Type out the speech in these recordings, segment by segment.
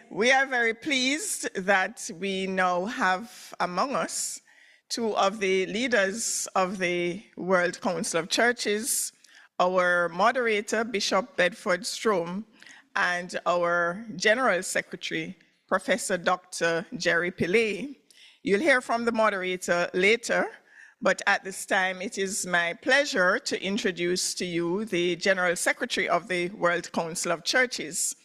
We are very pleased that we now have among us two of the leaders of the World Council of Churches, our moderator, Bishop Bedford Strom, and our General Secretary, Professor Dr. Jerry Pillay. You'll hear from the moderator later, but at this time it is my pleasure to introduce to you the General Secretary of the World Council of Churches.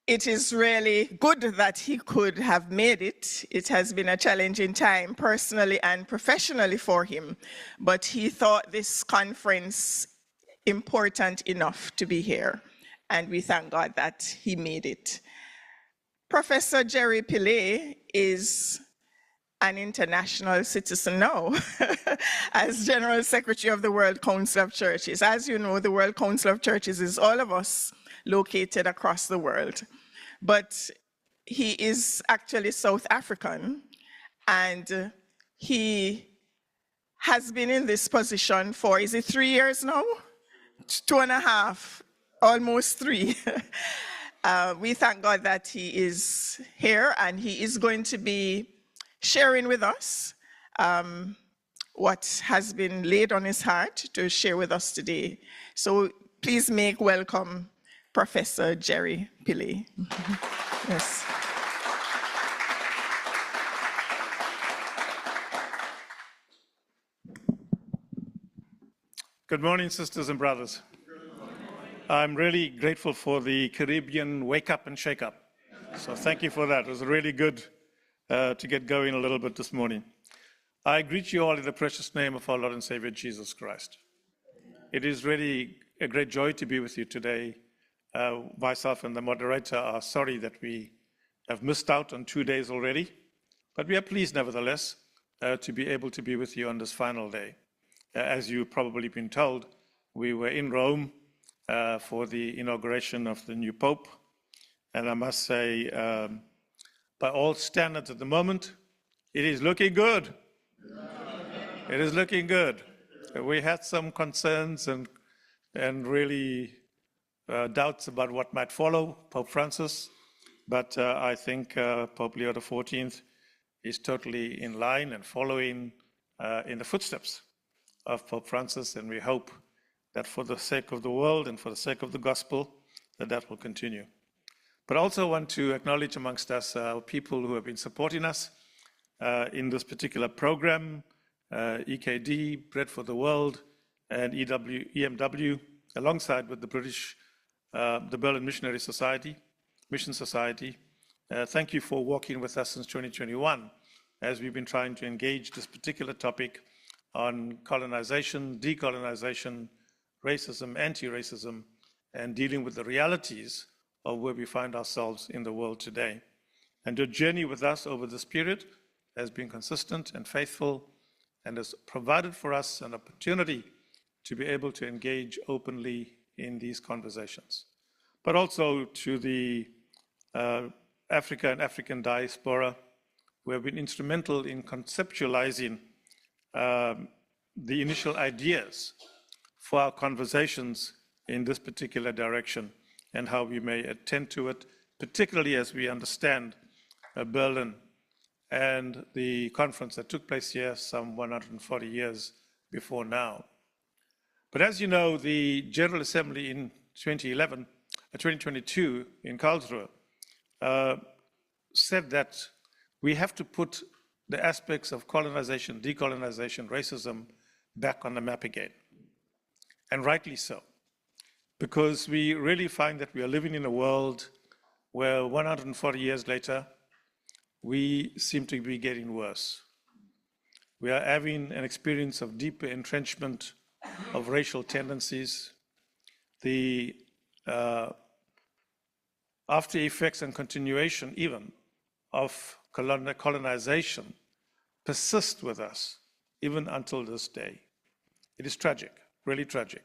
It is really good that he could have made it. It has been a challenging time personally and professionally for him, but he thought this conference important enough to be here, and we thank God that he made it. Professor Jerry Pillay is an international citizen now as General Secretary of the World Council of Churches. As you know, the World Council of Churches is all of us located across the world. But he is actually South African, and he has been in this position for, is it 3 years now? 2.5, almost 3. We thank God that he is here, and he is going to be sharing with us what has been laid on his heart to share with us today. So please make welcome Professor Jerry Pillay. Yes. Good morning, sisters and brothers. I'm really grateful for the Caribbean wake up and shake up. So thank you for that. It was really good to get going a little bit this morning. I greet you all in the precious name of our Lord and Savior, Jesus Christ. It is really a great joy to be with you today. Myself and the moderator are sorry that we have missed out on 2 days already, but we are pleased nevertheless to be able to be with you on this final day. As you've probably been told, we were in Rome for the inauguration of the new Pope, and I must say, by all standards at the moment, it is looking good. It is looking good. We had some concerns and really doubts about what might follow Pope Francis, but I think Pope Leo XIV is totally in line and following in the footsteps of Pope Francis, and we hope that for the sake of the world and for the sake of the gospel, that will continue. But I also want to acknowledge amongst us people who have been supporting us in this particular program, EKD, Bread for the World, and EMW, alongside with the British the Berlin Mission Society. Thank you for walking with us since 2021, as we've been trying to engage this particular topic on colonization, decolonization, racism, anti-racism, and dealing with the realities of where we find ourselves in the world today. And your journey with us over this period has been consistent and faithful, and has provided for us an opportunity to be able to engage openly in these conversations. But also to the Africa and African diaspora, who have been instrumental in conceptualizing the initial ideas for our conversations in this particular direction and how we may attend to it, particularly as we understand Berlin and the conference that took place here some 140 years before now. But as you know, the General Assembly in 2022 in Karlsruhe said that we have to put the aspects of colonization, decolonization, racism back on the map again. And rightly so, because we really find that we are living in a world where 140 years later, we seem to be getting worse. We are having an experience of deeper entrenchment of racial tendencies. The after effects and continuation even of colonization persist with us even until this day. It is tragic, really tragic,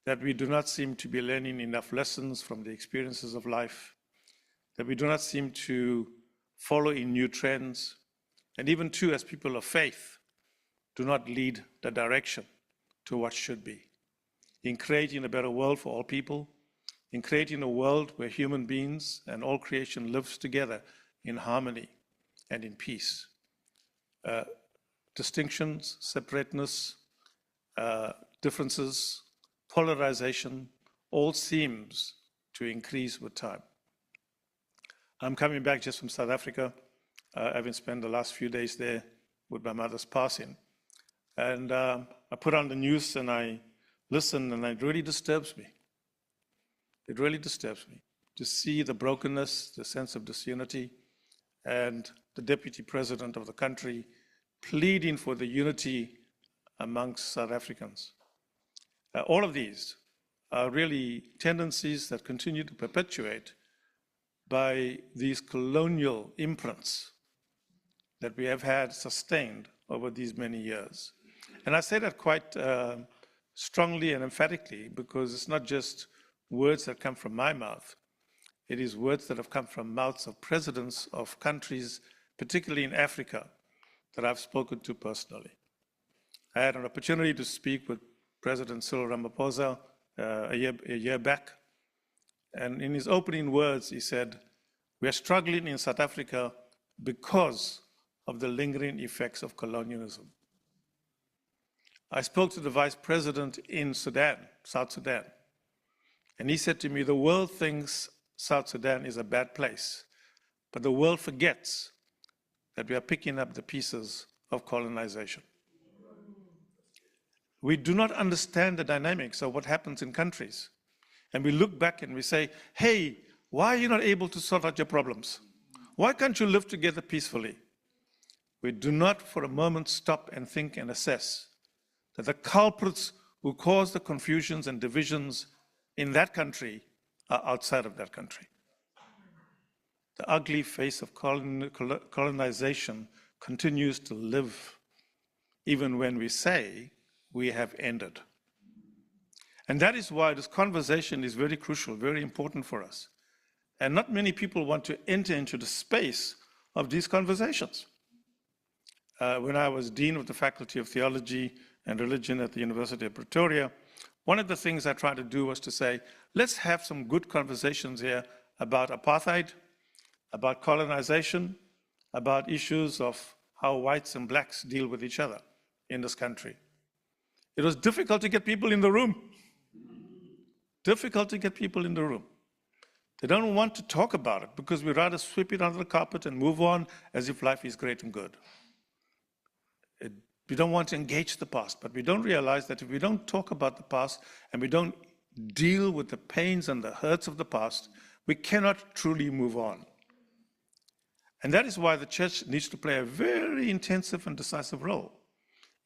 that we do not seem to be learning enough lessons from the experiences of life, that we do not seem to follow in new trends, and even too, as people of faith, do not lead the direction to what should be. In creating a better world for all people, in creating a world where human beings and all creation lives together in harmony and in peace. Distinctions, separateness, differences, polarization, all seems to increase with time. I'm coming back just from South Africa, having spent the last few days there with my mother's passing. And I put on the news and I listen, and it really disturbs me. It really disturbs me to see the brokenness, the sense of disunity, and the deputy president of the country pleading for the unity amongst South Africans. All of these are really tendencies that continue to perpetuate by these colonial imprints that we have had sustained over these many years. And I say that quite strongly and emphatically because it's not just words that come from my mouth. It is words that have come from mouths of presidents of countries, particularly in Africa, that I've spoken to personally. I had an opportunity to speak with President Cyril Ramaphosa a year back. And in his opening words, he said, "We are struggling in South Africa because of the lingering effects of colonialism." I spoke to the vice president in Sudan, South Sudan, and he said to me, "The world thinks South Sudan is a bad place, but the world forgets that we are picking up the pieces of colonization." We do not understand the dynamics of what happens in countries. And we look back and we say, "Hey, why are you not able to sort out your problems? Why can't you live together peacefully?" We do not for a moment stop and think and assess that the culprits who cause the confusions and divisions in that country are outside of that country. The ugly face of colonization continues to live, even when we say we have ended. And that is why this conversation is very crucial, very important for us. And not many people want to enter into the space of these conversations. When I was Dean of the Faculty of Theology and Religion at the University of Pretoria, one of the things I tried to do was to say, let's have some good conversations here about apartheid, about colonization, about issues of how whites and blacks deal with each other in this country. It was difficult to get people in the room. Difficult to get people in the room. They don't want to talk about it because we rather sweep it under the carpet and move on as if life is great and good. We don't want to engage the past, but we don't realize that if we don't talk about the past and we don't deal with the pains and the hurts of the past, we cannot truly move on. And that is why the church needs to play a very intensive and decisive role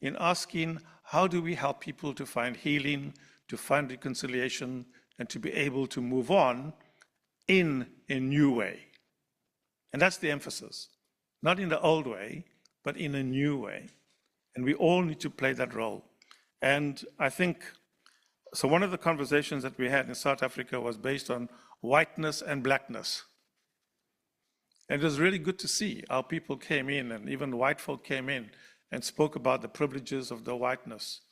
in asking, how do we help people to find healing, to find reconciliation, and to be able to move on in a new way? And that's the emphasis. Not in the old way, but in a new way. And we all need to play that role. And I think, so one of the conversations that we had in South Africa was based on whiteness and blackness. And it was really good to see how people came in, and even white folk came in and spoke about the privileges of the whiteness.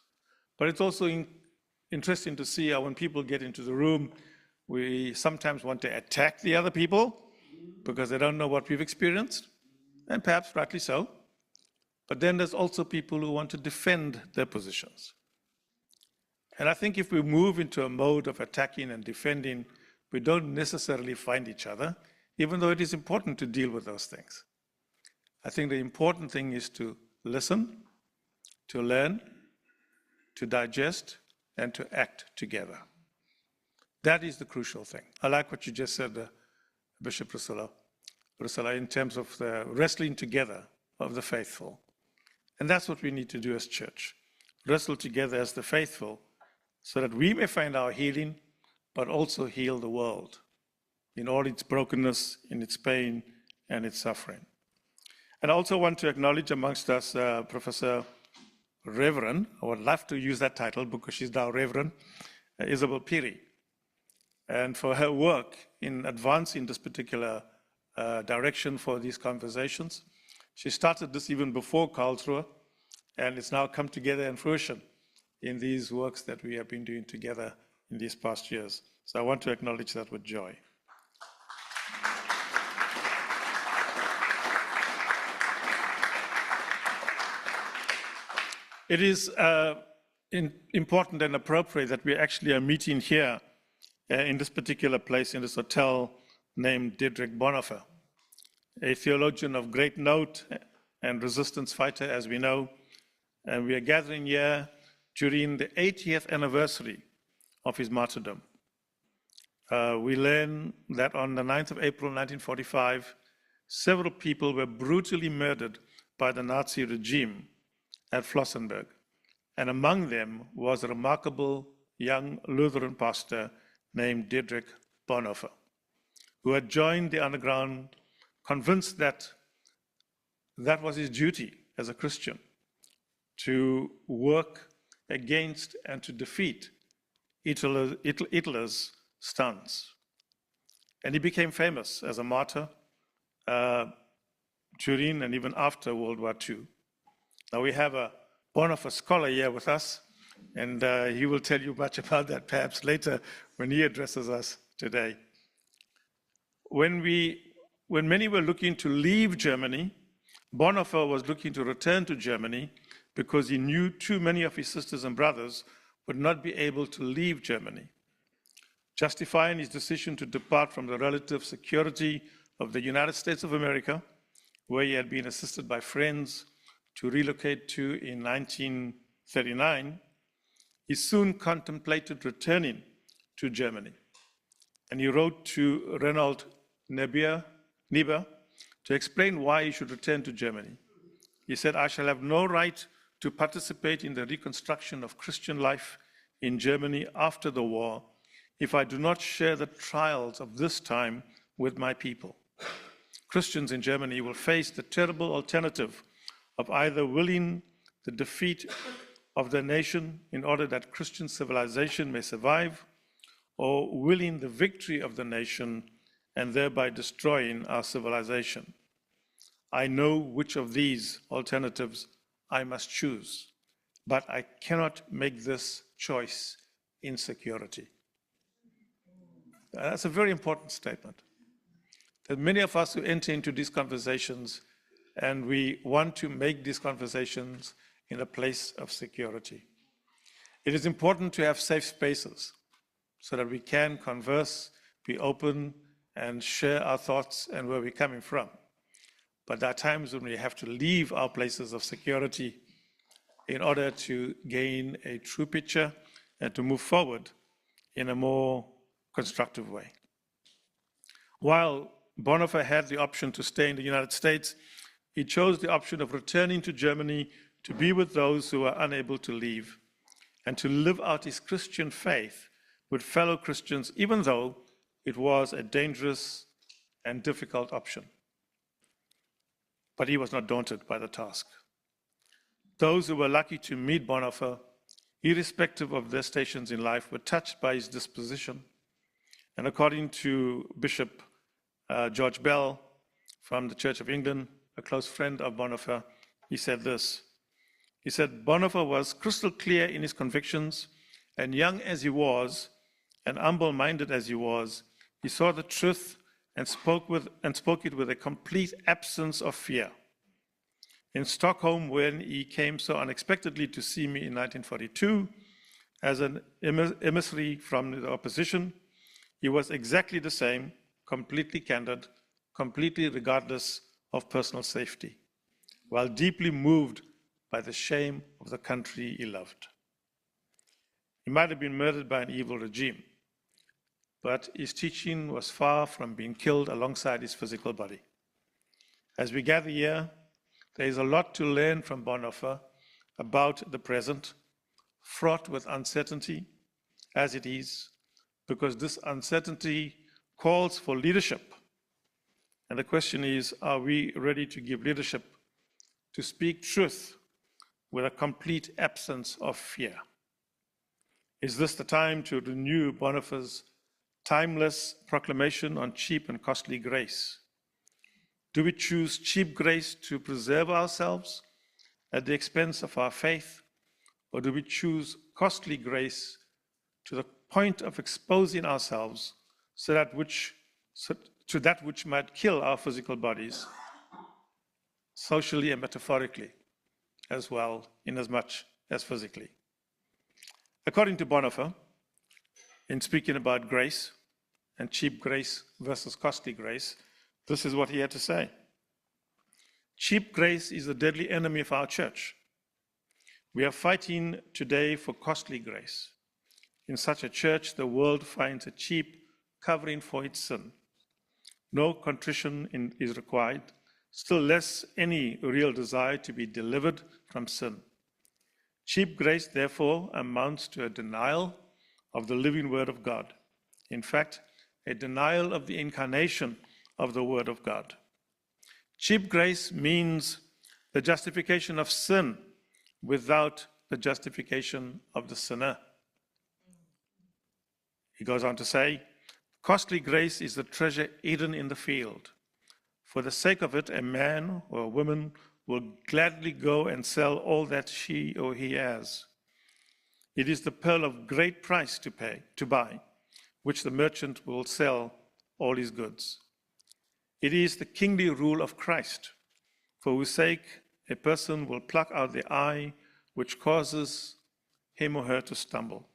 But it's also interesting to see how when people get into the room, we sometimes want to attack the other people because they don't know what we've experienced, and perhaps rightly so. But then there's also people who want to defend their positions. And I think if we move into a mode of attacking and defending, we don't necessarily find each other, even though it is important to deal with those things. I think the important thing is to listen, to learn, to digest, and to act together. That is the crucial thing. I like what you just said, Bishop Priscilla, in terms of the wrestling together of the faithful. And that's what we need to do as church. Wrestle together as the faithful so that we may find our healing, but also heal the world in all its brokenness, in its pain, and its suffering. And I also want to acknowledge amongst us Professor Reverend, I would love to use that title because she's now Reverend, Isabel Pillay, and for her work in advancing this particular direction for these conversations. She started this even before Karlsruhe, and it's now come together in fruition in these works that we have been doing together in these past years. So I want to acknowledge that with joy. It is important and appropriate that we actually are meeting here in this particular place, in this hotel named Dietrich Bonhoeffer, a theologian of great note and resistance fighter, as we know. And we are gathering here during the 80th anniversary of his martyrdom. We learn that on the 9th of April 1945, several people were brutally murdered by the Nazi regime at Flossenburg. And among them was a remarkable young Lutheran pastor named Dietrich Bonhoeffer, who had joined the underground, convinced that that was his duty as a Christian, to work against and to defeat Hitler's stance. And he became famous as a martyr during and even after World War II. Now we have a Bonhoeffer scholar here with us, and he will tell you much about that perhaps later when he addresses us today. When many were looking to leave Germany, Bonhoeffer was looking to return to Germany because he knew too many of his sisters and brothers would not be able to leave Germany. Justifying his decision to depart from the relative security of the United States of America, where he had been assisted by friends to relocate to in 1939, he soon contemplated returning to Germany. And he wrote to Reinhold Niebuhr to explain why he should return to Germany. He said, "I shall have no right to participate in the reconstruction of Christian life in Germany after the war if I do not share the trials of this time with my people. Christians in Germany will face the terrible alternative of either willing the defeat of their nation in order that Christian civilization may survive, or willing the victory of the nation and thereby destroying our civilization. I know which of these alternatives I must choose, but I cannot make this choice in security." That's a very important statement. That many of us who enter into these conversations, and we want to make these conversations in a place of security. It is important to have safe spaces so that we can converse, be open, and share our thoughts and where we're coming from. But there are times when we have to leave our places of security in order to gain a true picture and to move forward in a more constructive way. While Bonhoeffer had the option to stay in the United States, he chose the option of returning to Germany to be with those who were unable to leave and to live out his Christian faith with fellow Christians, even though it was a dangerous and difficult option. But he was not daunted by the task. Those who were lucky to meet Bonhoeffer, irrespective of their stations in life, were touched by his disposition. And according to Bishop George Bell from the Church of England, a close friend of Bonhoeffer, he said this. He said, "Bonhoeffer was crystal clear in his convictions, and young as he was, and humble-minded as he was, he saw the truth and spoke it with a complete absence of fear. In Stockholm, when he came so unexpectedly to see me in 1942 as an emissary from the opposition, he was exactly the same, completely candid, completely regardless of personal safety, while deeply moved by the shame of the country he loved. He might have been murdered by an evil regime, but his teaching was far from being killed alongside his physical body. As we gather here, there is a lot to learn from Bonhoeffer about the present, fraught with uncertainty, as it is, because this uncertainty calls for leadership. And the question is, are we ready to give leadership, to speak truth with a complete absence of fear? Is this the time to renew Bonhoeffer's timeless proclamation on cheap and costly grace? Do we choose cheap grace to preserve ourselves at the expense of our faith, or do we choose costly grace to the point of exposing ourselves to that which might kill our physical bodies, socially and metaphorically, as well, in as much as physically. According to Bonhoeffer, in speaking about grace and cheap grace versus costly grace, this is what he had to say. Cheap grace is the deadly enemy of our church. We are fighting today for costly grace. In such a church, the world finds a cheap covering for its sin. No contrition is required, still less any real desire to be delivered from sin. Cheap grace, therefore, amounts to a denial of the living Word of God. In fact, a denial of the incarnation of the Word of God. Cheap grace means the justification of sin without the justification of the sinner. He goes on to say, costly grace is the treasure hidden in the field. For the sake of it, a man or a woman will gladly go and sell all that she or he has. It is the pearl of great price to buy, which the merchant will sell all his goods. It is the kingly rule of Christ, for whose sake a person will pluck out the eye which causes him or her to stumble.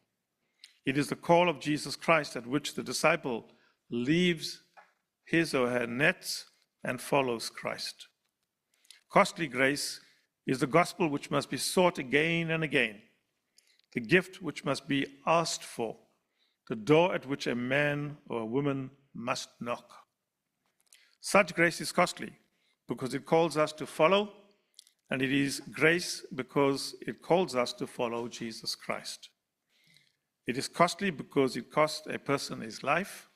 It is the call of Jesus Christ at which the disciple leaves his or her nets and follows Christ. Costly grace is the gospel which must be sought again and again, the gift which must be asked for, the door at which a man or a woman must knock. Such grace is costly because it calls us to follow, and it is grace because it calls us to follow Jesus Christ. It is costly because it costs a person his life,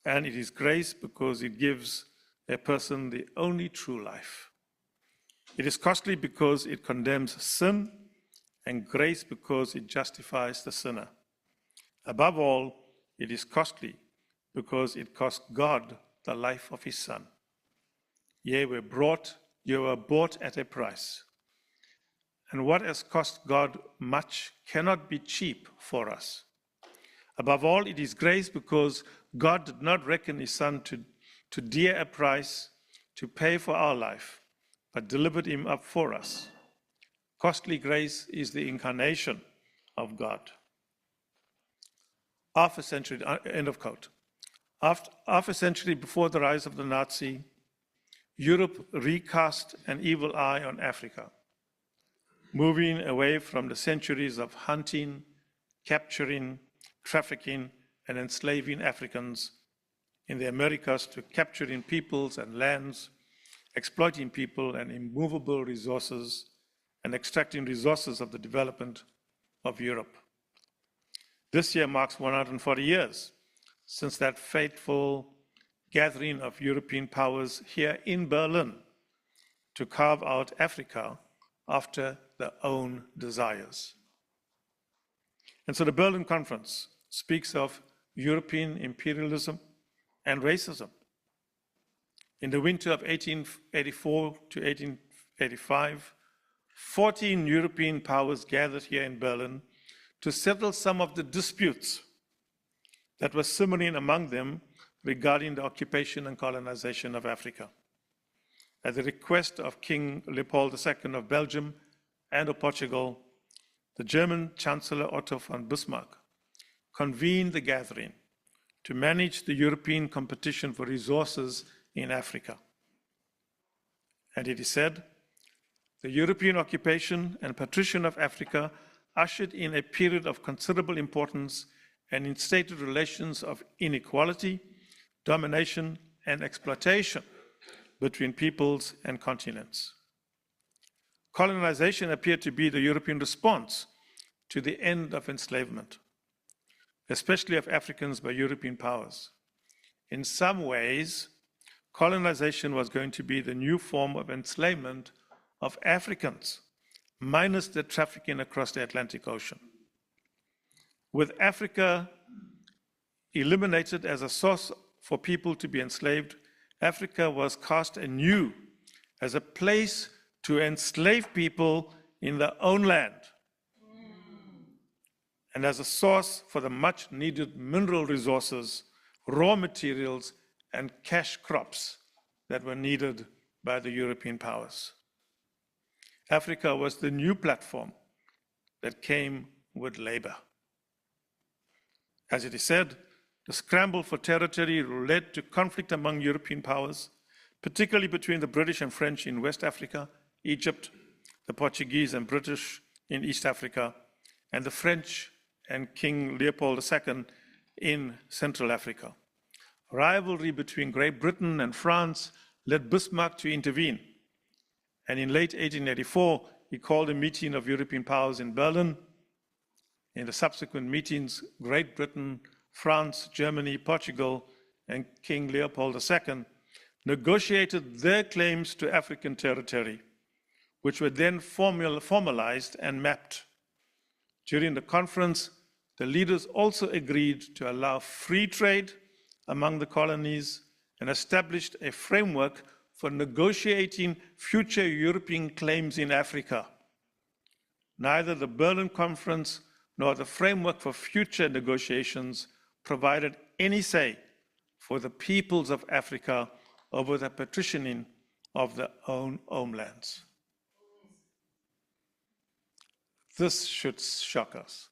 and it is grace because it gives a person the only true life. It is costly because it condemns sin, and grace because it justifies the sinner. Above all, it is costly because it cost God the life of his Son. You were bought at a price. And what has cost God much cannot be cheap for us. Above all, it is grace because God did not reckon his Son to dear a price to pay for our life, but delivered him up for us. Costly grace is the incarnation of God. Half a century, end of quote. Half a century before the rise of the Nazi, Europe recast an evil eye on Africa, moving away from the centuries of hunting, capturing, trafficking, and enslaving Africans in the Americas to capturing peoples and lands, exploiting people and immovable resources, and extracting resources of the development of Europe. This year marks 140 years since that fateful gathering of European powers here in Berlin to carve out Africa after their own desires. And so the Berlin Conference speaks of European imperialism and racism. In the winter of 1884 to 1885, 14 European powers gathered here in Berlin to settle some of the disputes that were simmering among them regarding the occupation and colonization of Africa. At the request of King Leopold II of Belgium and of Portugal, the German Chancellor Otto von Bismarck convened the gathering to manage the European competition for resources in Africa. And it is said, the European occupation and partition of Africa ushered in a period of considerable importance and instated relations of inequality, domination, and exploitation between peoples and continents. Colonization appeared to be the European response to the end of enslavement, especially of Africans by European powers. In some ways, colonization was going to be the new form of enslavement of Africans, minus the trafficking across the Atlantic Ocean. With Africa eliminated as a source for people to be enslaved, Africa was cast anew as a place to enslave people in their own land. and as a source for the much needed mineral resources, raw materials, and cash crops that were needed by the European powers. Africa was the new platform that came with labor. As it is said, the scramble for territory led to conflict among European powers, particularly between the British and French in West Africa, Egypt, the Portuguese and British in East Africa, and the French and King Leopold II in Central Africa. Rivalry between Great Britain and France led Bismarck to intervene, and in late 1884, he called a meeting of European powers in Berlin. In the subsequent meetings, Great Britain, France, Germany, Portugal, and King Leopold II negotiated their claims to African territory, which were then formalized and mapped. During the conference, the leaders also agreed to allow free trade among the colonies and established a framework for negotiating future European claims in Africa. Neither the Berlin Conference nor the framework for future negotiations provided any say for the peoples of Africa over the partitioning of their own homelands. This should shock us.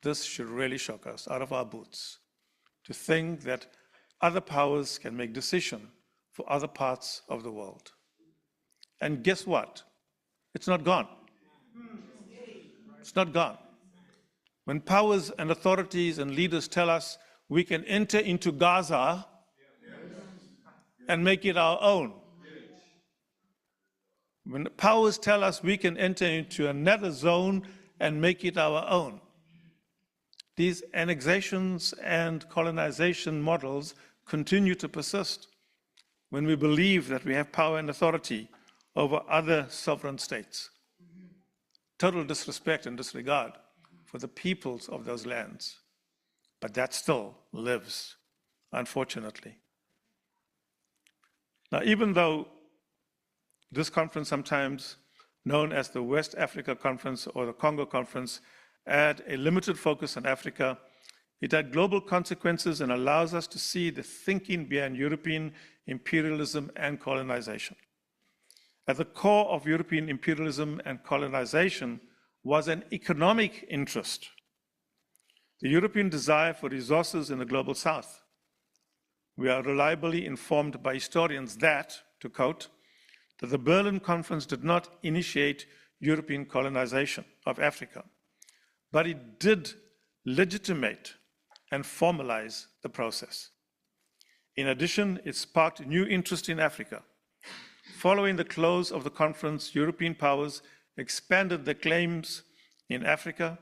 This should really shock us out of our boots, to think that other powers can make decisions for other parts of the world. And guess what? It's not gone. It's not gone. When powers and authorities and leaders tell us we can enter into Gaza and make it our own, when powers tell us we can enter into another zone and make it our own, these annexations and colonization models continue to persist when we believe that we have power and authority over other sovereign states. Total disrespect and disregard for the peoples of those lands. But that still lives, unfortunately. Now, even though this conference, sometimes known as the West Africa Conference or the Congo Conference, had a limited focus on Africa, it had global consequences and allows us to see the thinking behind European imperialism and colonization. At the core of European imperialism and colonization was an economic interest, the European desire for resources in the global south. We are reliably informed by historians that, to quote, that the Berlin Conference did not initiate European colonization of Africa, but it did legitimate and formalize the process. In addition, it sparked new interest in Africa. Following the close of the conference, European powers expanded their claims in Africa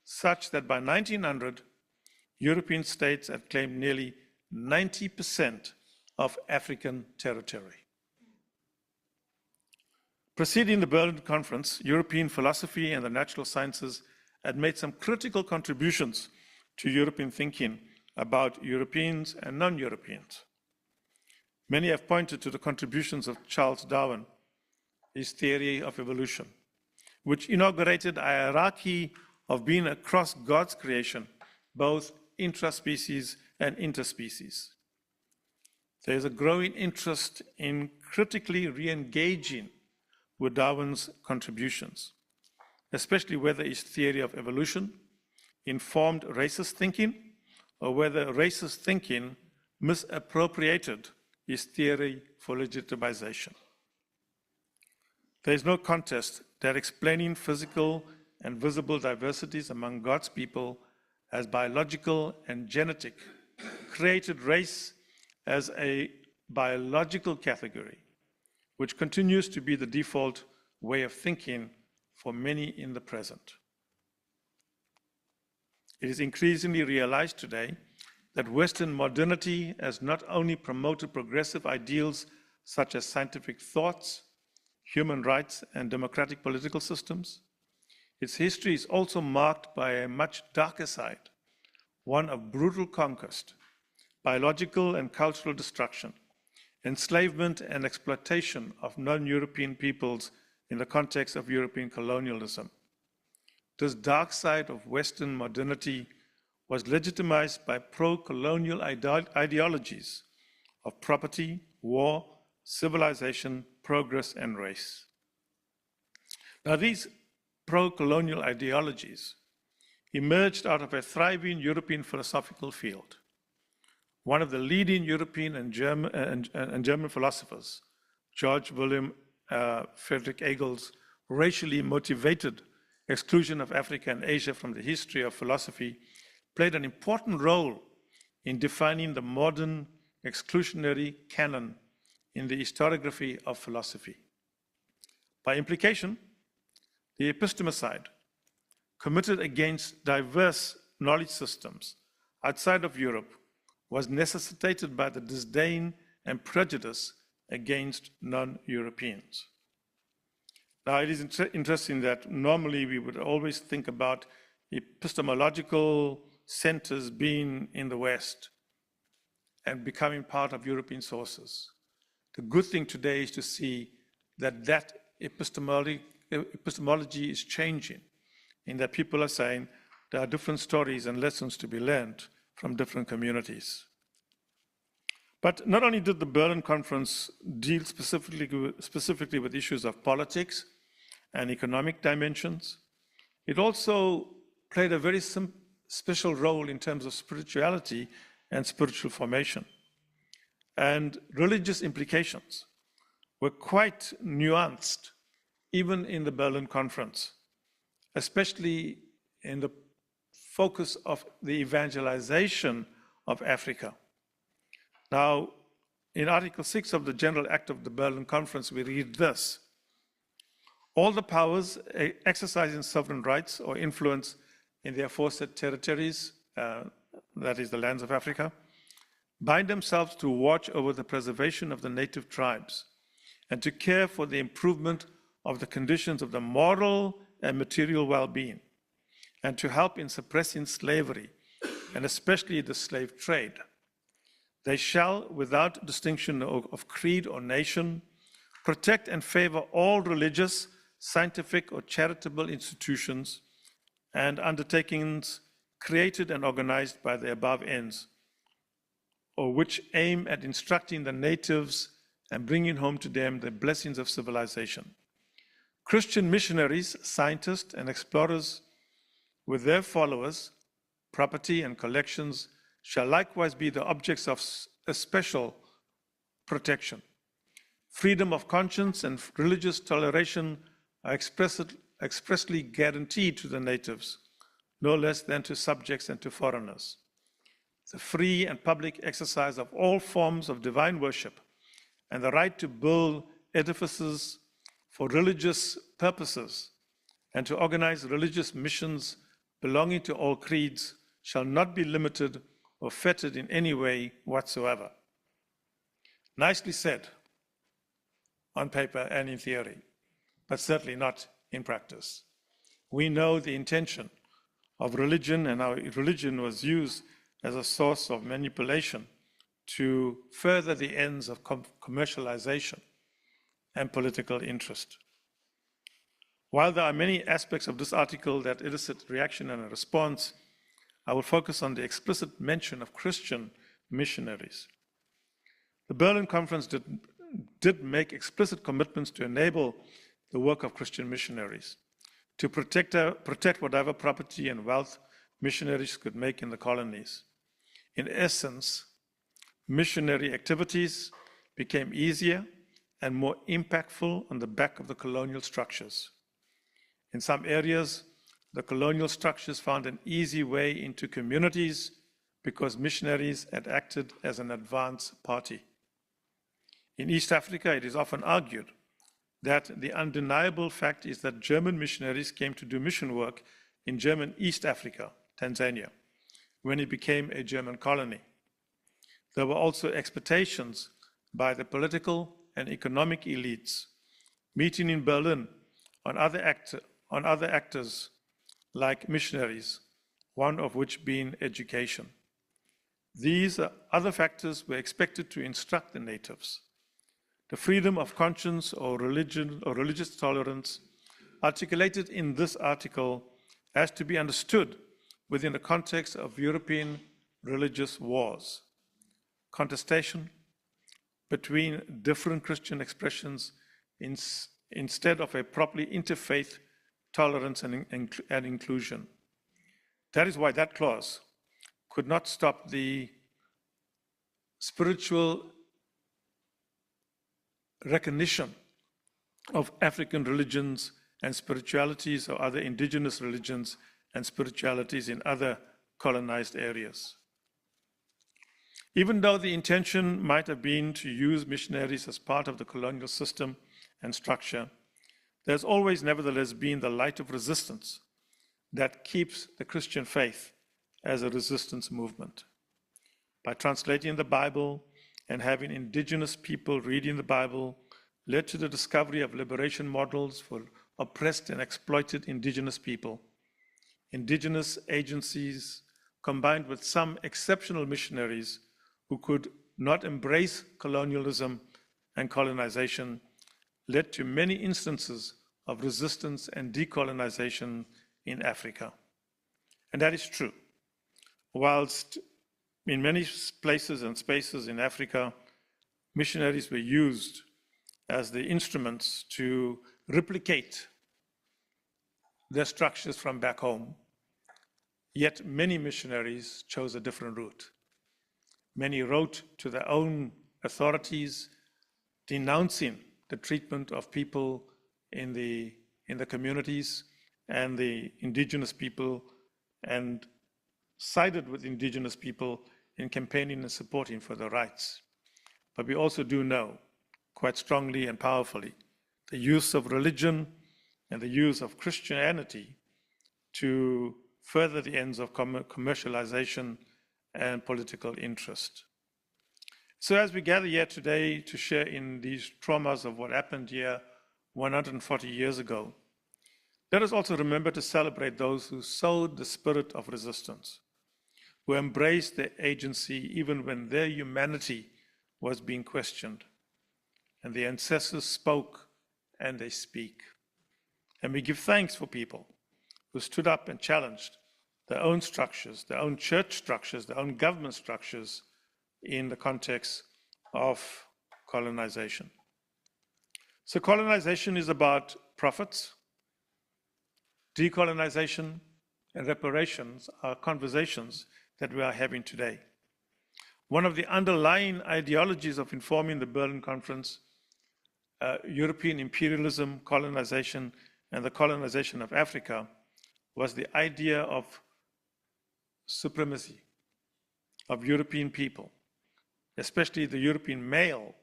such that by 1900, European states had claimed nearly 90% of African territory. Preceding the Berlin Conference, European philosophy and the natural sciences had made some critical contributions to European thinking about Europeans and non-Europeans. Many have pointed to the contributions of Charles Darwin, his theory of evolution, which inaugurated a hierarchy of being across God's creation, both intraspecies and interspecies. There is a growing interest in critically re-engaging with Darwin's contributions, especially whether his theory of evolution informed racist thinking or whether racist thinking misappropriated his theory for legitimization. There is no contest that explaining physical and visible diversities among God's people as biological and genetic created race as a biological category, which continues to be the default way of thinking for many in the present. It is increasingly realized today that Western modernity has not only promoted progressive ideals such as scientific thoughts, human rights, and democratic political systems, its history is also marked by a much darker side, one of brutal conquest, biological and cultural destruction, enslavement and exploitation of non-European peoples in the context of European colonialism, this dark side of Western modernity was legitimized by pro-colonial ideologies of property, war, civilization, progress, and race. Now, these pro-colonial ideologies emerged out of a thriving European philosophical field. One of the leading European and German philosophers, George William Friedrich Hegel's racially motivated exclusion of Africa and Asia from the history of philosophy, played an important role in defining the modern exclusionary canon in the historiography of philosophy. By implication, the epistemicide committed against diverse knowledge systems outside of Europe was necessitated by the disdain and prejudice against non-Europeans. Now, it is interesting that normally we would always think about epistemological centers being in the West and becoming part of European sources. The good thing today is to see that that epistemology is changing, in that people are saying there are different stories and lessons to be learned from different communities. But not only did the Berlin Conference deal specifically with issues of politics and economic dimensions, it also played a very special role in terms of spirituality and spiritual formation. And religious implications were quite nuanced, even in the Berlin Conference, especially in the focus of the evangelization of Africa. Now, in Article 6 of the General Act of the Berlin Conference, we read this: all the powers exercising sovereign rights or influence in the aforesaid territories, that is the lands of Africa, bind themselves to watch over the preservation of the native tribes and to care for the improvement of the conditions of the moral and material well-being, and to help in suppressing slavery, and especially the slave trade. They shall, without distinction of creed or nation, protect and favor all religious, scientific, or charitable institutions and undertakings created and organized by the above ends, or which aim at instructing the natives and bringing home to them the blessings of civilization. Christian missionaries, scientists, and explorers with their followers, property, and collections shall likewise be the objects of a special protection. Freedom of conscience and religious toleration are expressly guaranteed to the natives, no less than to subjects and to foreigners. The free and public exercise of all forms of divine worship and the right to build edifices for religious purposes and to organize religious missions belonging to all creeds shall not be limited or fettered in any way whatsoever. Nicely said on paper and in theory, but certainly not in practice. We know the intention of religion and how religion was used as a source of manipulation to further the ends of commercialization and political interest. While there are many aspects of this article that elicit reaction and a response, I will focus on the explicit mention of Christian missionaries. The Berlin Conference did make explicit commitments to enable the work of Christian missionaries, to protect whatever property and wealth missionaries could make in the colonies. In essence, missionary activities became easier and more impactful on the back of the colonial structures. In some areas, the colonial structures found an easy way into communities because missionaries had acted as an advance party. In East Africa, it is often argued that the undeniable fact is that German missionaries came to do mission work in German East Africa, Tanzania, when it became a German colony. There were also expectations by the political and economic elites meeting in Berlin on other actors like missionaries, one of which being education. These other factors were expected to instruct the natives. The freedom of conscience or religion or religious tolerance articulated in this article has to be understood within the context of European religious wars, contestation between different Christian expressions instead of a properly interfaith tolerance and inclusion. That is why that clause could not stop the spiritual recognition of African religions and spiritualities or other indigenous religions and spiritualities in other colonized areas. Even though the intention might have been to use missionaries as part of the colonial system and structure, there's always nevertheless been the light of resistance that keeps the Christian faith as a resistance movement. By translating the Bible and having indigenous people reading the Bible led to the discovery of liberation models for oppressed and exploited indigenous people. Indigenous agencies, combined with some exceptional missionaries who could not embrace colonialism and colonization, led to many instances of resistance and decolonization in Africa. And that is true. Whilst in many places and spaces in Africa, missionaries were used as the instruments to replicate their structures from back home, yet many missionaries chose a different route. Many wrote to their own authorities denouncing the treatment of people in the communities and the indigenous people, and sided with indigenous people in campaigning and supporting for their rights. But we also do know quite strongly and powerfully the use of religion and the use of Christianity to further the ends of commercialization and political interest. So as we gather here today to share in these traumas of what happened here 140 years ago, let us also remember to celebrate those who sowed the spirit of resistance, who embraced their agency even when their humanity was being questioned. And the ancestors spoke and they speak. And we give thanks for people who stood up and challenged their own structures, their own church structures, their own government structures in the context of colonization. So colonization is about profits. Decolonization and reparations are conversations that we are having today. One of the underlying ideologies of informing the Berlin Conference, European imperialism, colonization, and the colonization of Africa, was the idea of supremacy of European people, especially the European male,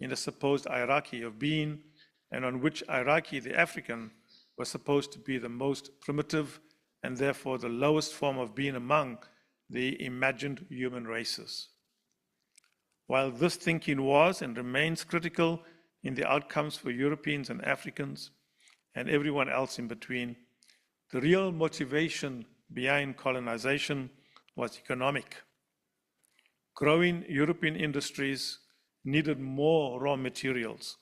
in the supposed hierarchy of being, and on which hierarchy the African was supposed to be the most primitive and therefore the lowest form of being among the imagined human races. While this thinking was and remains critical in the outcomes for Europeans and Africans and everyone else in between, the real motivation behind colonization was economic. Growing European industries needed more raw materials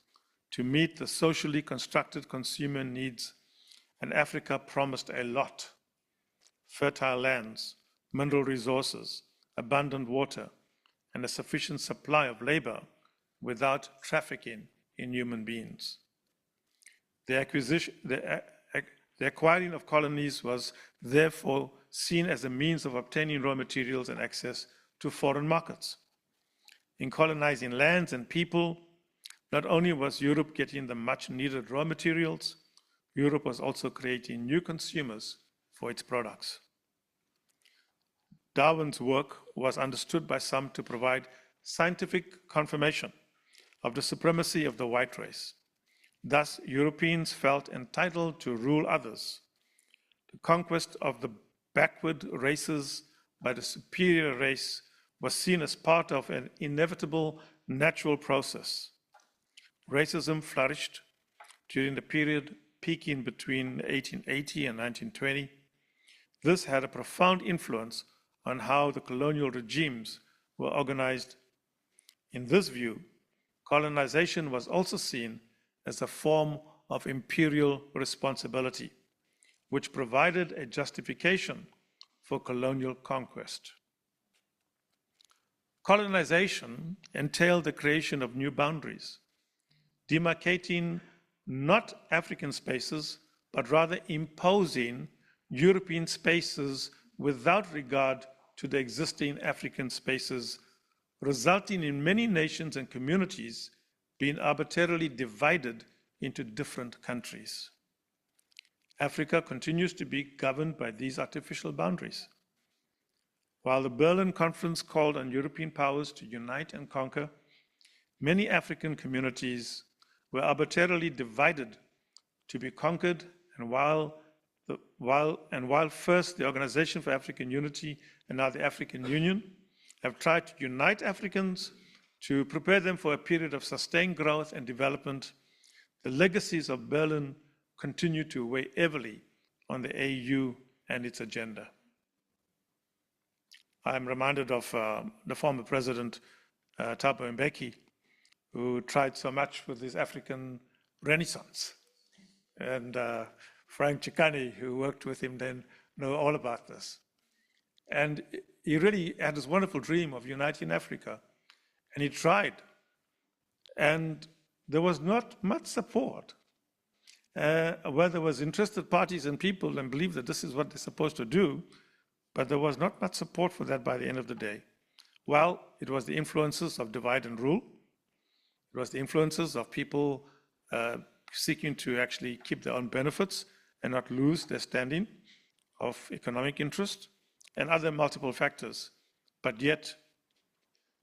to meet the socially constructed consumer needs, and Africa promised a lot: fertile lands, mineral resources, abundant water, and a sufficient supply of labor without trafficking in human beings. The acquiring of colonies was therefore seen as a means of obtaining raw materials and access to foreign markets. In colonizing lands and people, not only was Europe getting the much needed raw materials, Europe was also creating new consumers for its products. Darwin's work was understood by some to provide scientific confirmation of the supremacy of the white race. Thus, Europeans felt entitled to rule others. The conquest of the backward races by the superior race was seen as part of an inevitable natural process. Racism flourished during the period peaking between 1880 and 1920. This had a profound influence on how the colonial regimes were organized. In this view, colonization was also seen as a form of imperial responsibility, which provided a justification for colonial conquest. Colonization entailed the creation of new boundaries, demarcating not African spaces, but rather imposing European spaces without regard to the existing African spaces, resulting in many nations and communities being arbitrarily divided into different countries. Africa continues to be governed by these artificial boundaries. While the Berlin Conference called on European powers to unite and conquer, many African communities were arbitrarily divided to be conquered, and while first the Organization for African Unity and now the African Union have tried to unite Africans to prepare them for a period of sustained growth and development, the legacies of Berlin continue to weigh heavily on the AU and its agenda. I'm reminded of the former president, Thabo Mbeki, who tried so much with his African Renaissance. And Frank Chikane, who worked with him then, know all about this. And he really had this wonderful dream of uniting Africa. And he tried. And there was not much support. Where there was interested parties and people and believed that this is what they're supposed to do, but there was not much support for that by the end of the day. Well, it was the influences of divide and rule. It was the influences of people seeking to actually keep their own benefits and not lose their standing of economic interest and other multiple factors. But yet,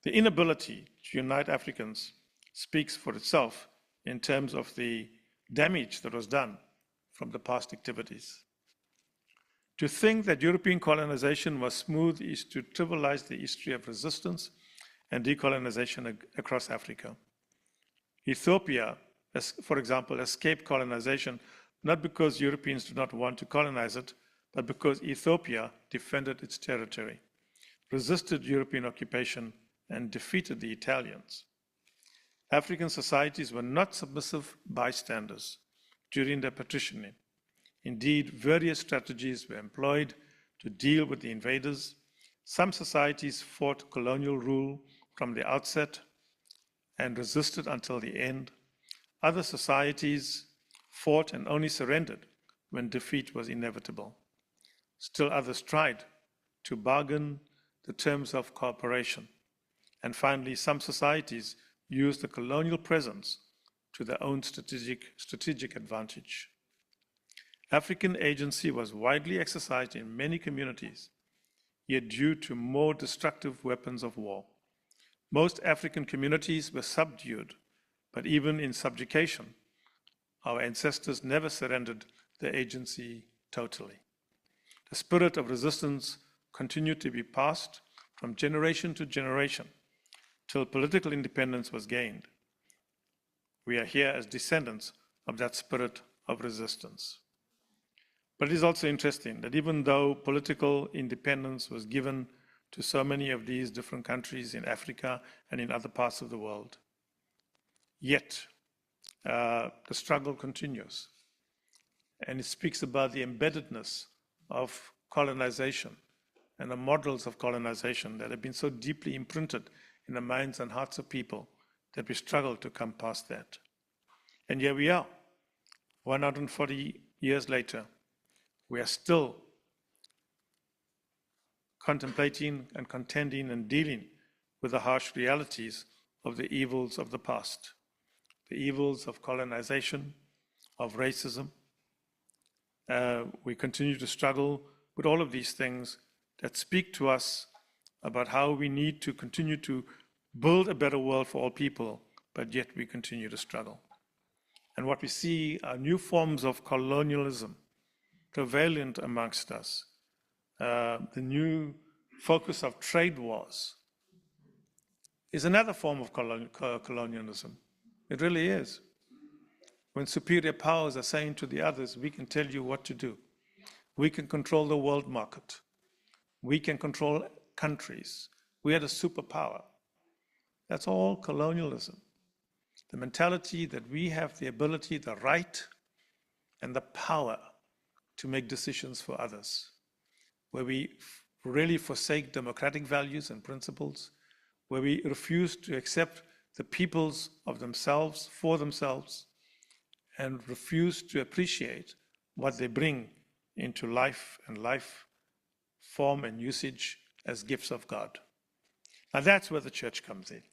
the inability to unite Africans speaks for itself in terms of the damage that was done from the past activities. To think that European colonization was smooth is to trivialize the history of resistance and decolonization across Africa. Ethiopia, for example, escaped colonization not because Europeans did not want to colonize it, but because Ethiopia defended its territory, resisted European occupation, and defeated the Italians. African societies were not submissive bystanders during the partitioning. Indeed, various strategies were employed to deal with the invaders. Some societies fought colonial rule from the outset and resisted until the end. Other societies fought and only surrendered when defeat was inevitable. Still others tried to bargain the terms of cooperation. And finally, some societies used the colonial presence to their own strategic advantage. African agency was widely exercised in many communities, yet due to more destructive weapons of war. Most African communities were subdued, but even in subjugation, our ancestors never surrendered their agency totally. The spirit of resistance continued to be passed from generation to generation till political independence was gained. We are here as descendants of that spirit of resistance. But it is also interesting that even though political independence was given to so many of these different countries in Africa and in other parts of the world, yet the struggle continues. And it speaks about the embeddedness of colonization and the models of colonization that have been so deeply imprinted in the minds and hearts of people that we struggle to come past that. And here we are, 140 years later. We are still contemplating and contending and dealing with the harsh realities of the evils of the past, the evils of colonization, of racism. We continue to struggle with all of these things that speak to us about how we need to continue to build a better world for all people, but yet we continue to struggle. And what we see are new forms of colonialism prevalent amongst us. The new focus of trade wars is another form of colonialism. It really is. When superior powers are saying to the others, we can tell you what to do. We can control the world market. We can control countries. We are the superpower. That's all colonialism. The mentality that we have the ability, the right, and the power to make decisions for others, where we really forsake democratic values and principles, where we refuse to accept the peoples of themselves for themselves, and refuse to appreciate what they bring into life and life form and usage as gifts of God. Now that's where the church comes in.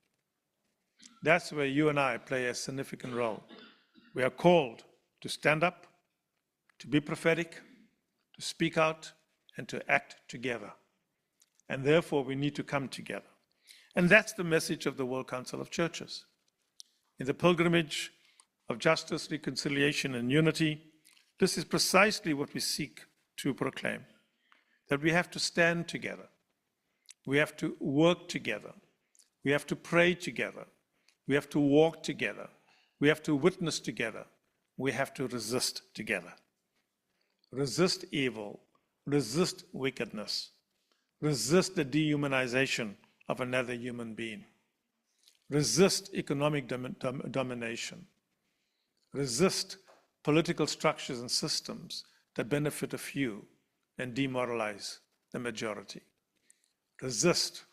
That's where you and I play a significant role. We are called to stand up, to be prophetic, to speak out, and to act together. And therefore, we need to come together. And that's the message of the World Council of Churches. In the pilgrimage of justice, reconciliation, and unity, this is precisely what we seek to proclaim, that we have to stand together. We have to work together. We have to pray together. We have to walk together. We have to witness together. We have to resist together. Resist evil. Resist wickedness. Resist the dehumanization of another human being. Resist economic domination. Resist political structures and systems that benefit a few and demoralize the majority. Resist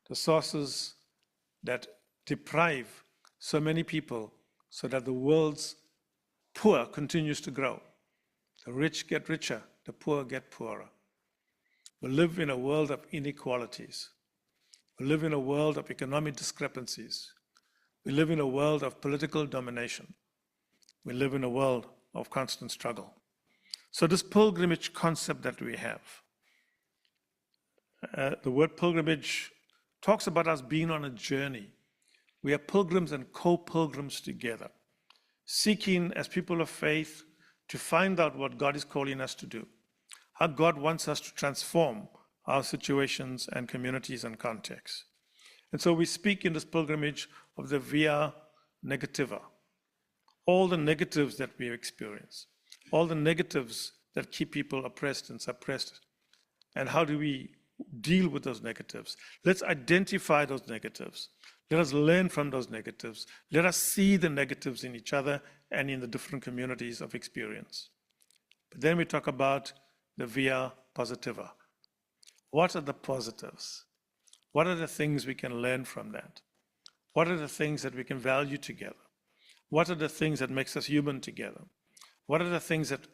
the sources that deprive so many people so that the world's poor continues to grow. The rich get richer, the poor get poorer. We live in a world of inequalities. We live in a world of economic discrepancies. We live in a world of political domination. We live in a world of constant struggle. So this pilgrimage concept that we have, the word pilgrimage talks about us being on a journey. We are pilgrims and co-pilgrims together, seeking as people of faith to find out what God is calling us to do, how God wants us to transform our situations and communities and contexts. And so we speak in this pilgrimage of the via negativa, all the negatives that we experience, all the negatives that keep people oppressed and suppressed. And how do we deal with those negatives? Let's identify those negatives. Let us learn from those negatives. Let us see the negatives in each other and in the different communities of experience. But then we talk about the via positiva. What are the positives? What are the things we can learn from that? What are the things that we can value together? What are the things that makes us human together? What are the things that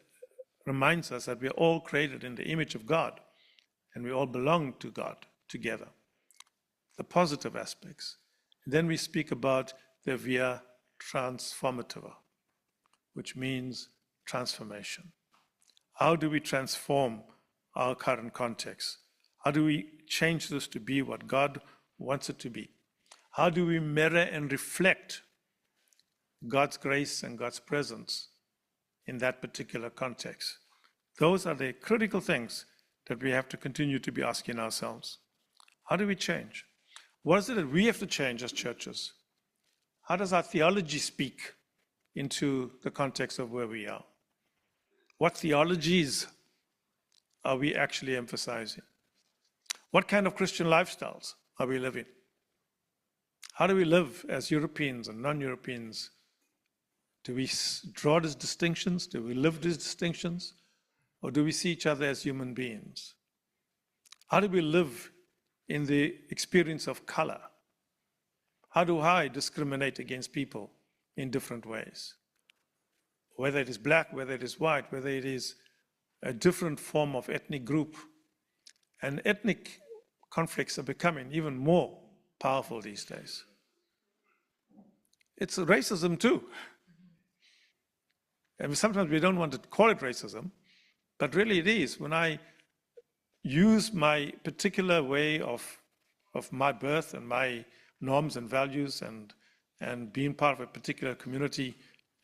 reminds us that we are all created in the image of God and we all belong to God together? The positive aspects. Then we speak about the via transformativa, which means transformation. How do we transform our current context? How do we change this to be what God wants it to be? How do we mirror and reflect God's grace and God's presence in that particular context? Those are the critical things that we have to continue to be asking ourselves. How do we change? What is it that we have to change as churches? How does our theology speak into the context of where we are? What theologies are we actually emphasizing? What kind of Christian lifestyles are we living? How do we live as Europeans and non-Europeans? Do we draw these distinctions? Do we live these distinctions? Or do we see each other as human beings? How do we live in the experience of color? How do I discriminate against people in different ways? Whether it is black, whether it is white, whether it is a different form of ethnic group. And ethnic conflicts are becoming even more powerful these days. It's racism too. And sometimes we don't want to call it racism, but really it is. When I use my particular way of my birth and my norms and values and being part of a particular community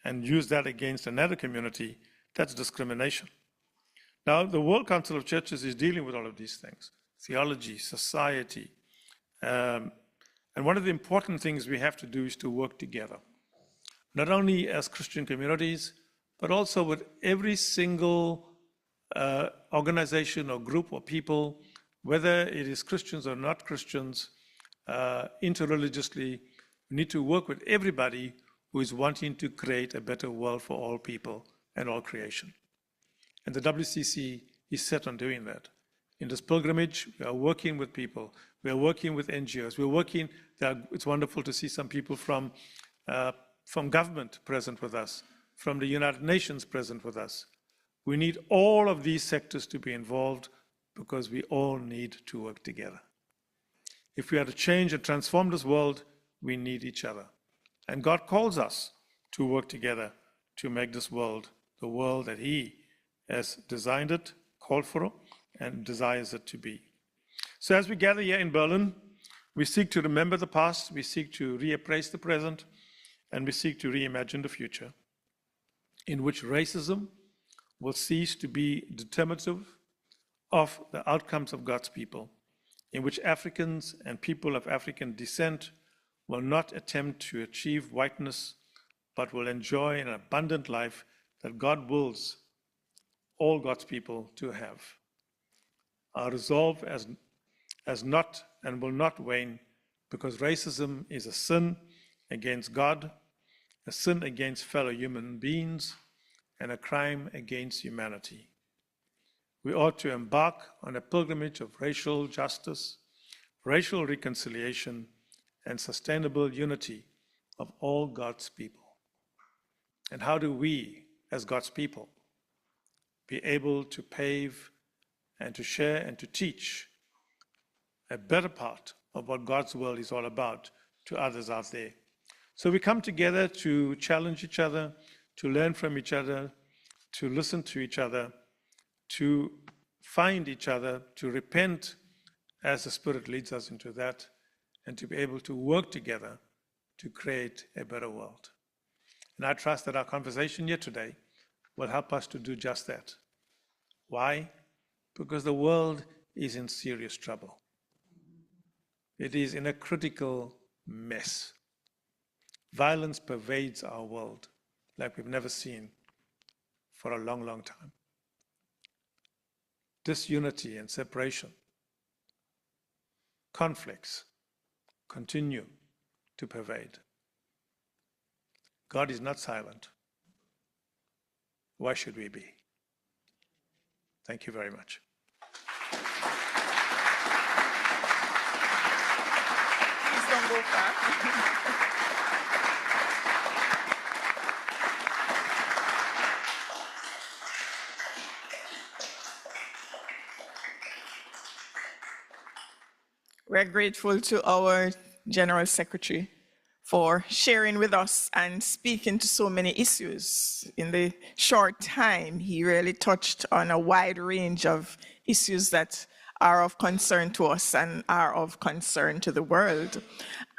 and use that against another community, that's discrimination. Now, the World Council of Churches is dealing with all of these things: theology, society. And one of the important things we have to do is to work together, not only as Christian communities, but also with every single organization or group or people, whether it is Christians or not Christians, interreligiously. We need to work with everybody who is wanting to create a better world for all people and all creation. And the WCC is set on doing that. In this pilgrimage, we are working with people. We are working with NGOs. We're working, it's wonderful to see some people from government present with us, from the United Nations present with us. We need all of these sectors to be involved because we all need to work together. If we are to change and transform this world, we need each other. And God calls us to work together to make this world the world that He has designed it, called for it, and desires it to be. So as we gather here in Berlin, we seek to remember the past, we seek to reappraise the present, and we seek to reimagine the future, in which racism will cease to be determinative of the outcomes of God's people, in which Africans and people of African descent will not attempt to achieve whiteness, but will enjoy an abundant life that God wills all God's people to have. Our resolve as not and will not wane, because racism is a sin against God, a sin against fellow human beings, and a crime against humanity. We ought to embark on a pilgrimage of racial justice, racial reconciliation, and sustainable unity of all God's people. And how do we, as God's people, be able to pave and to share and to teach a better part of what God's world is all about to others out there? So we come together to challenge each other, to learn from each other, to listen to each other, to find each other, to repent as the Spirit leads us into that, and to be able to work together to create a better world. And I trust that our conversation here today will help us to do just that. Why? Because the world is in serious trouble. It is in a critical mess. Violence pervades our world like we've never seen for a long, long time. Disunity and separation, conflicts continue to pervade. God is not silent. Why should we be? Thank you very much. Please don't go far. We're grateful to our General Secretary for sharing with us and speaking to so many issues. In the short time, he really touched on a wide range of issues that are of concern to us and are of concern to the world.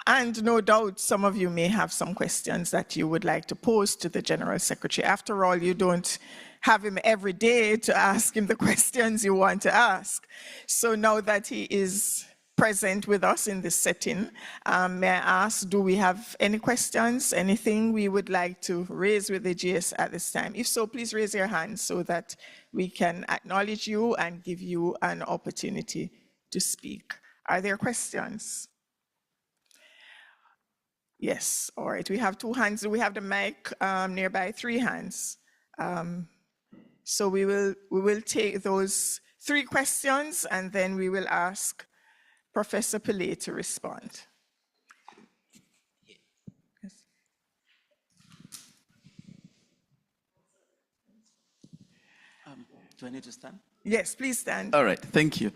And no doubt some of you may have some questions that you would like to pose to the General Secretary. After all, you don't have him every day to ask him the questions you want to ask. So now that he is present with us in this setting, may I ask, do we have any questions, anything we would like to raise with the GS at this time? If so, please raise your hand so that we can acknowledge you and give you an opportunity to speak. Are there questions? Yes, all right, we have 2 hands. Do we have the mic nearby? 3 hands. So we will take those 3 questions and then we will ask Professor Pillay to respond. Yes. Do I need to stand? Yes, please stand. All right, thank you.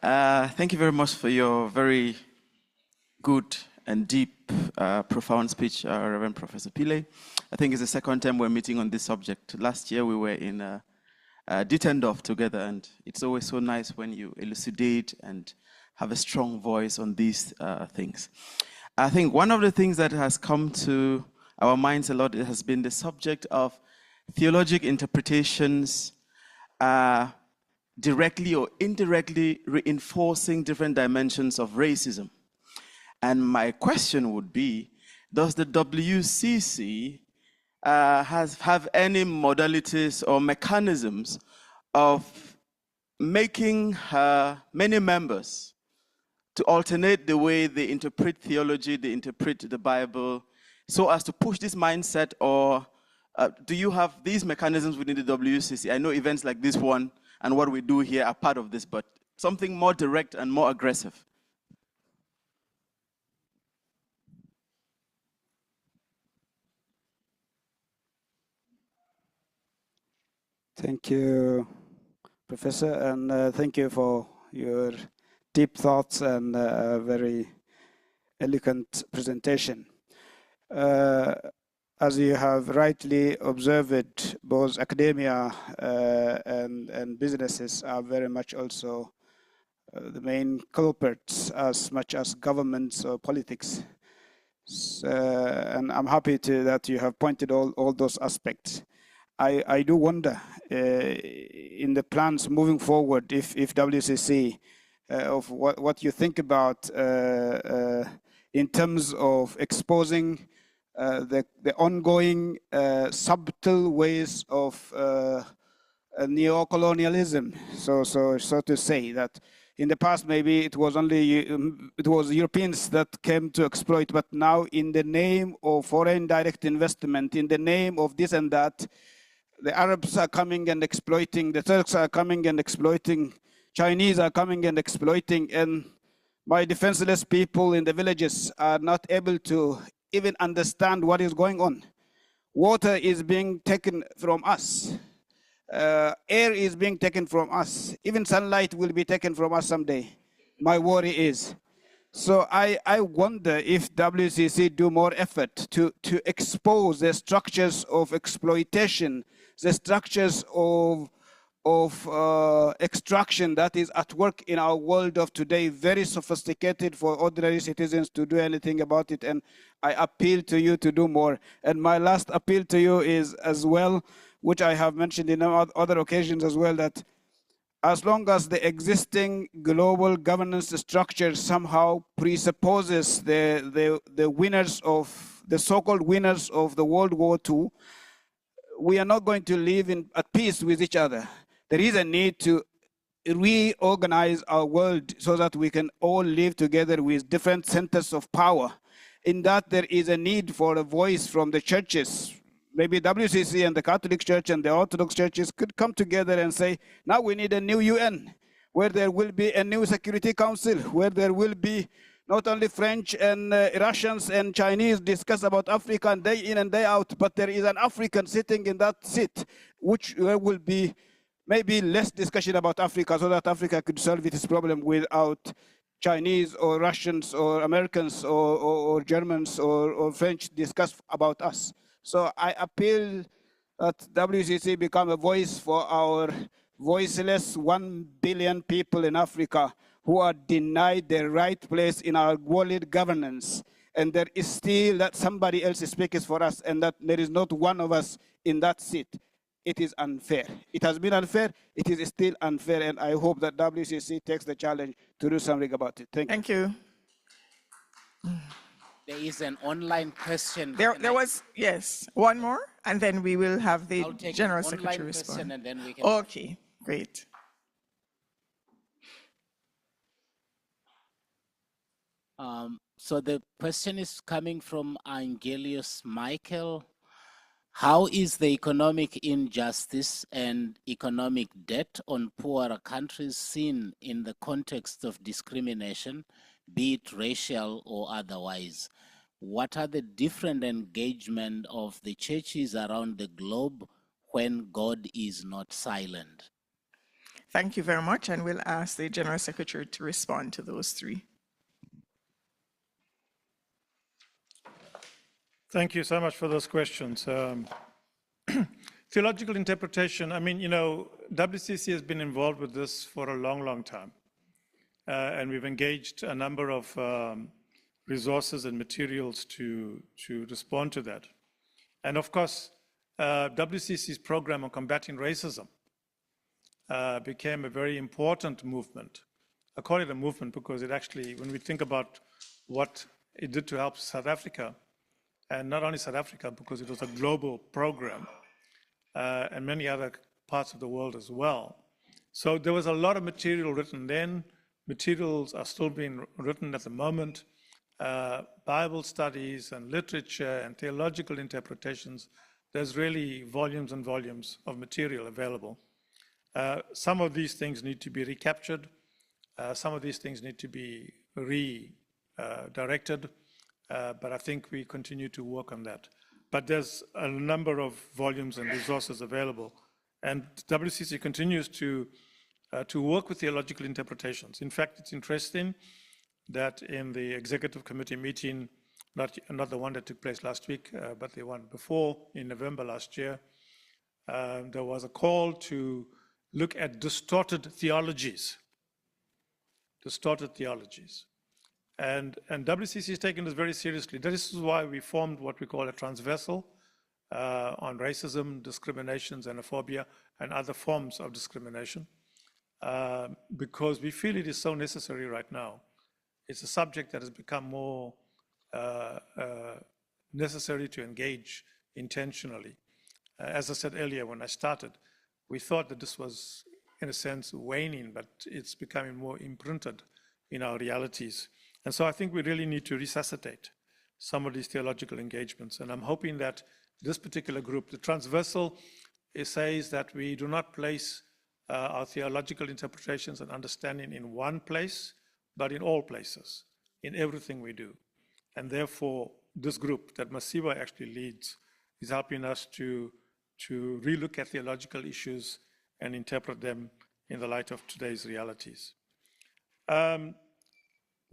Thank you very much for your very good and deep, profound speech, Reverend Professor Pillay. I think it's the second time we're meeting on this subject. Last year we were in Dittendorf together, and it's always so nice when you elucidate and have a strong voice on these things. I think one of the things that has come to our minds a lot has been the subject of theological interpretations directly or indirectly reinforcing different dimensions of racism. And my question would be, does the WCC have any modalities or mechanisms of making many members to alternate the way they interpret theology, they interpret the Bible, so as to push this mindset or Do you have these mechanisms within the WCC? I know events like this one and what we do here are part of this, but something more direct and more aggressive. Thank you, Professor, and thank you for your deep thoughts and a very eloquent presentation. As you have rightly observed, both academia and businesses are very much also the main culprits as much as governments or politics. And I'm happy that you have pointed all those aspects. I do wonder in the plans moving forward if WCC of what you think about in terms of exposing the ongoing subtle ways of neocolonialism, so to say, that in the past maybe it was Europeans that came to exploit, but now in the name of foreign direct investment, in the name of this and that, the Arabs are coming and exploiting, the Turks are coming and exploiting, Chinese are coming and exploiting, and my defenseless people in the villages are not able to even understand what is going on. Water is being taken from us. Air is being taken from us. Even sunlight will be taken from us someday. My worry is. So I wonder if WCC do more effort to expose the structures of exploitation, the structures of extraction that is at work in our world of today, very sophisticated for ordinary citizens to do anything about it. And I appeal to you to do more. And my last appeal to you is as well, which I have mentioned in other occasions as well, that as long as the existing global governance structure somehow presupposes the winners of the so-called winners of the World War II, we are not going to live at peace with each other. There is a need to reorganize our world so that we can all live together with different centers of power. In that, there is a need for a voice from the churches. Maybe WCC and the Catholic Church and the Orthodox churches could come together and say, now we need a new UN, where there will be a new Security Council, where there will be not only French and Russians and Chinese discuss about Africa day in and day out, but there is an African sitting in that seat, which will be maybe less discussion about Africa, so that Africa could solve its problem without Chinese or Russians or Americans or Germans or French discuss about us. So I appeal that WCC become a voice for our voiceless 1 billion people in Africa who are denied their right place in our world governance. And there is still that somebody else speaks for us and that there is not one of us in that seat. It is unfair. It has been unfair. It is still unfair. And I hope that WCC takes the challenge to do something about it. Thank you. There is an online question. There was, yes, one more, and then we will have the General Secretary respond. And then we can Okay, great. So the question is coming from Angelius Michael. How is the economic injustice and economic debt on poorer countries seen in the context of discrimination, be it racial or otherwise? What are the different engagement of the churches around the globe when God is not silent? Thank you very much, and we'll ask the General Secretary to respond to those three. Thank you so much for those questions. Theological interpretation, I mean, you know, WCC has been involved with this for a long, long time. And we've engaged a number of resources and materials to respond to that. And of course, WCC's program on combating racism became a very important movement. I call it a movement because it actually, when we think about what it did to help South Africa, and not only South Africa, because it was a global program, and many other parts of the world as well. So there was a lot of material written then. Materials are still being written at the moment. Bible studies and literature and theological interpretations there's really volumes and volumes of material available. Some of these things need to be recaptured. Some of these things need to be redirected. But I think we continue to work on that. But there's a number of volumes and resources available. And WCC continues to work with theological interpretations. In fact, it's interesting that in the executive committee meeting, not the one that took place last week, but the one before in November last year, there was a call to look at distorted theologies. Distorted theologies. And WCC is taking this very seriously. This is why we formed what we call a transversal on racism, discrimination, xenophobia, and other forms of discrimination, because we feel it is so necessary right now. It's a subject that has become more necessary to engage intentionally. As I said earlier when I started, we thought that this was, in a sense, waning, but it's becoming more imprinted in our realities. And so I think we really need to resuscitate some of these theological engagements. And I'm hoping that this particular group, the transversal, it says that we do not place our theological interpretations and understanding in one place, but in all places, in everything we do. And therefore, this group that Masiba actually leads is helping us to relook at theological issues and interpret them in the light of today's realities.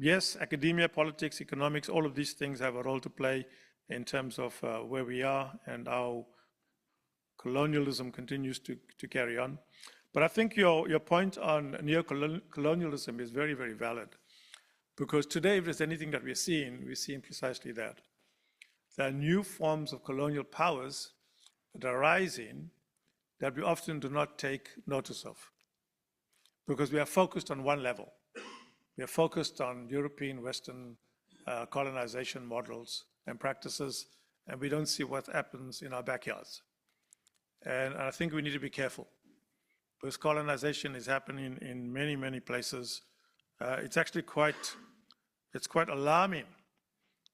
Yes, academia, politics, economics, all of these things have a role to play in terms of where we are and how colonialism continues to carry on. But I think your point on neocolonialism is very, very valid, because today, if there's anything that we're seeing precisely that. There are new forms of colonial powers that are rising that we often do not take notice of, because we are focused on one level. We are focused on European, Western colonization models and practices, and we don't see what happens in our backyards. And I think we need to be careful, because colonization is happening in many, many places. It's actually quite alarming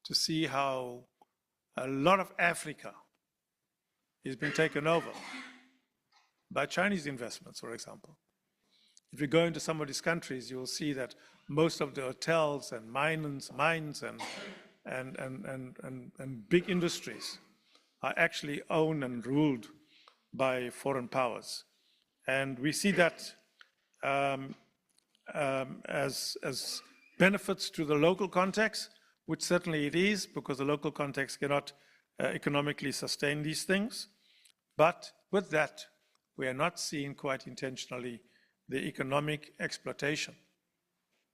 to see how a lot of Africa is being taken over by Chinese investments, for example. If you go into some of these countries, you will see that most of the hotels and mines and big industries are actually owned and ruled by foreign powers. And we see that as benefits to the local context, which certainly it is, because the local context cannot economically sustain these things. But with that, we are not seeing quite intentionally the economic exploitation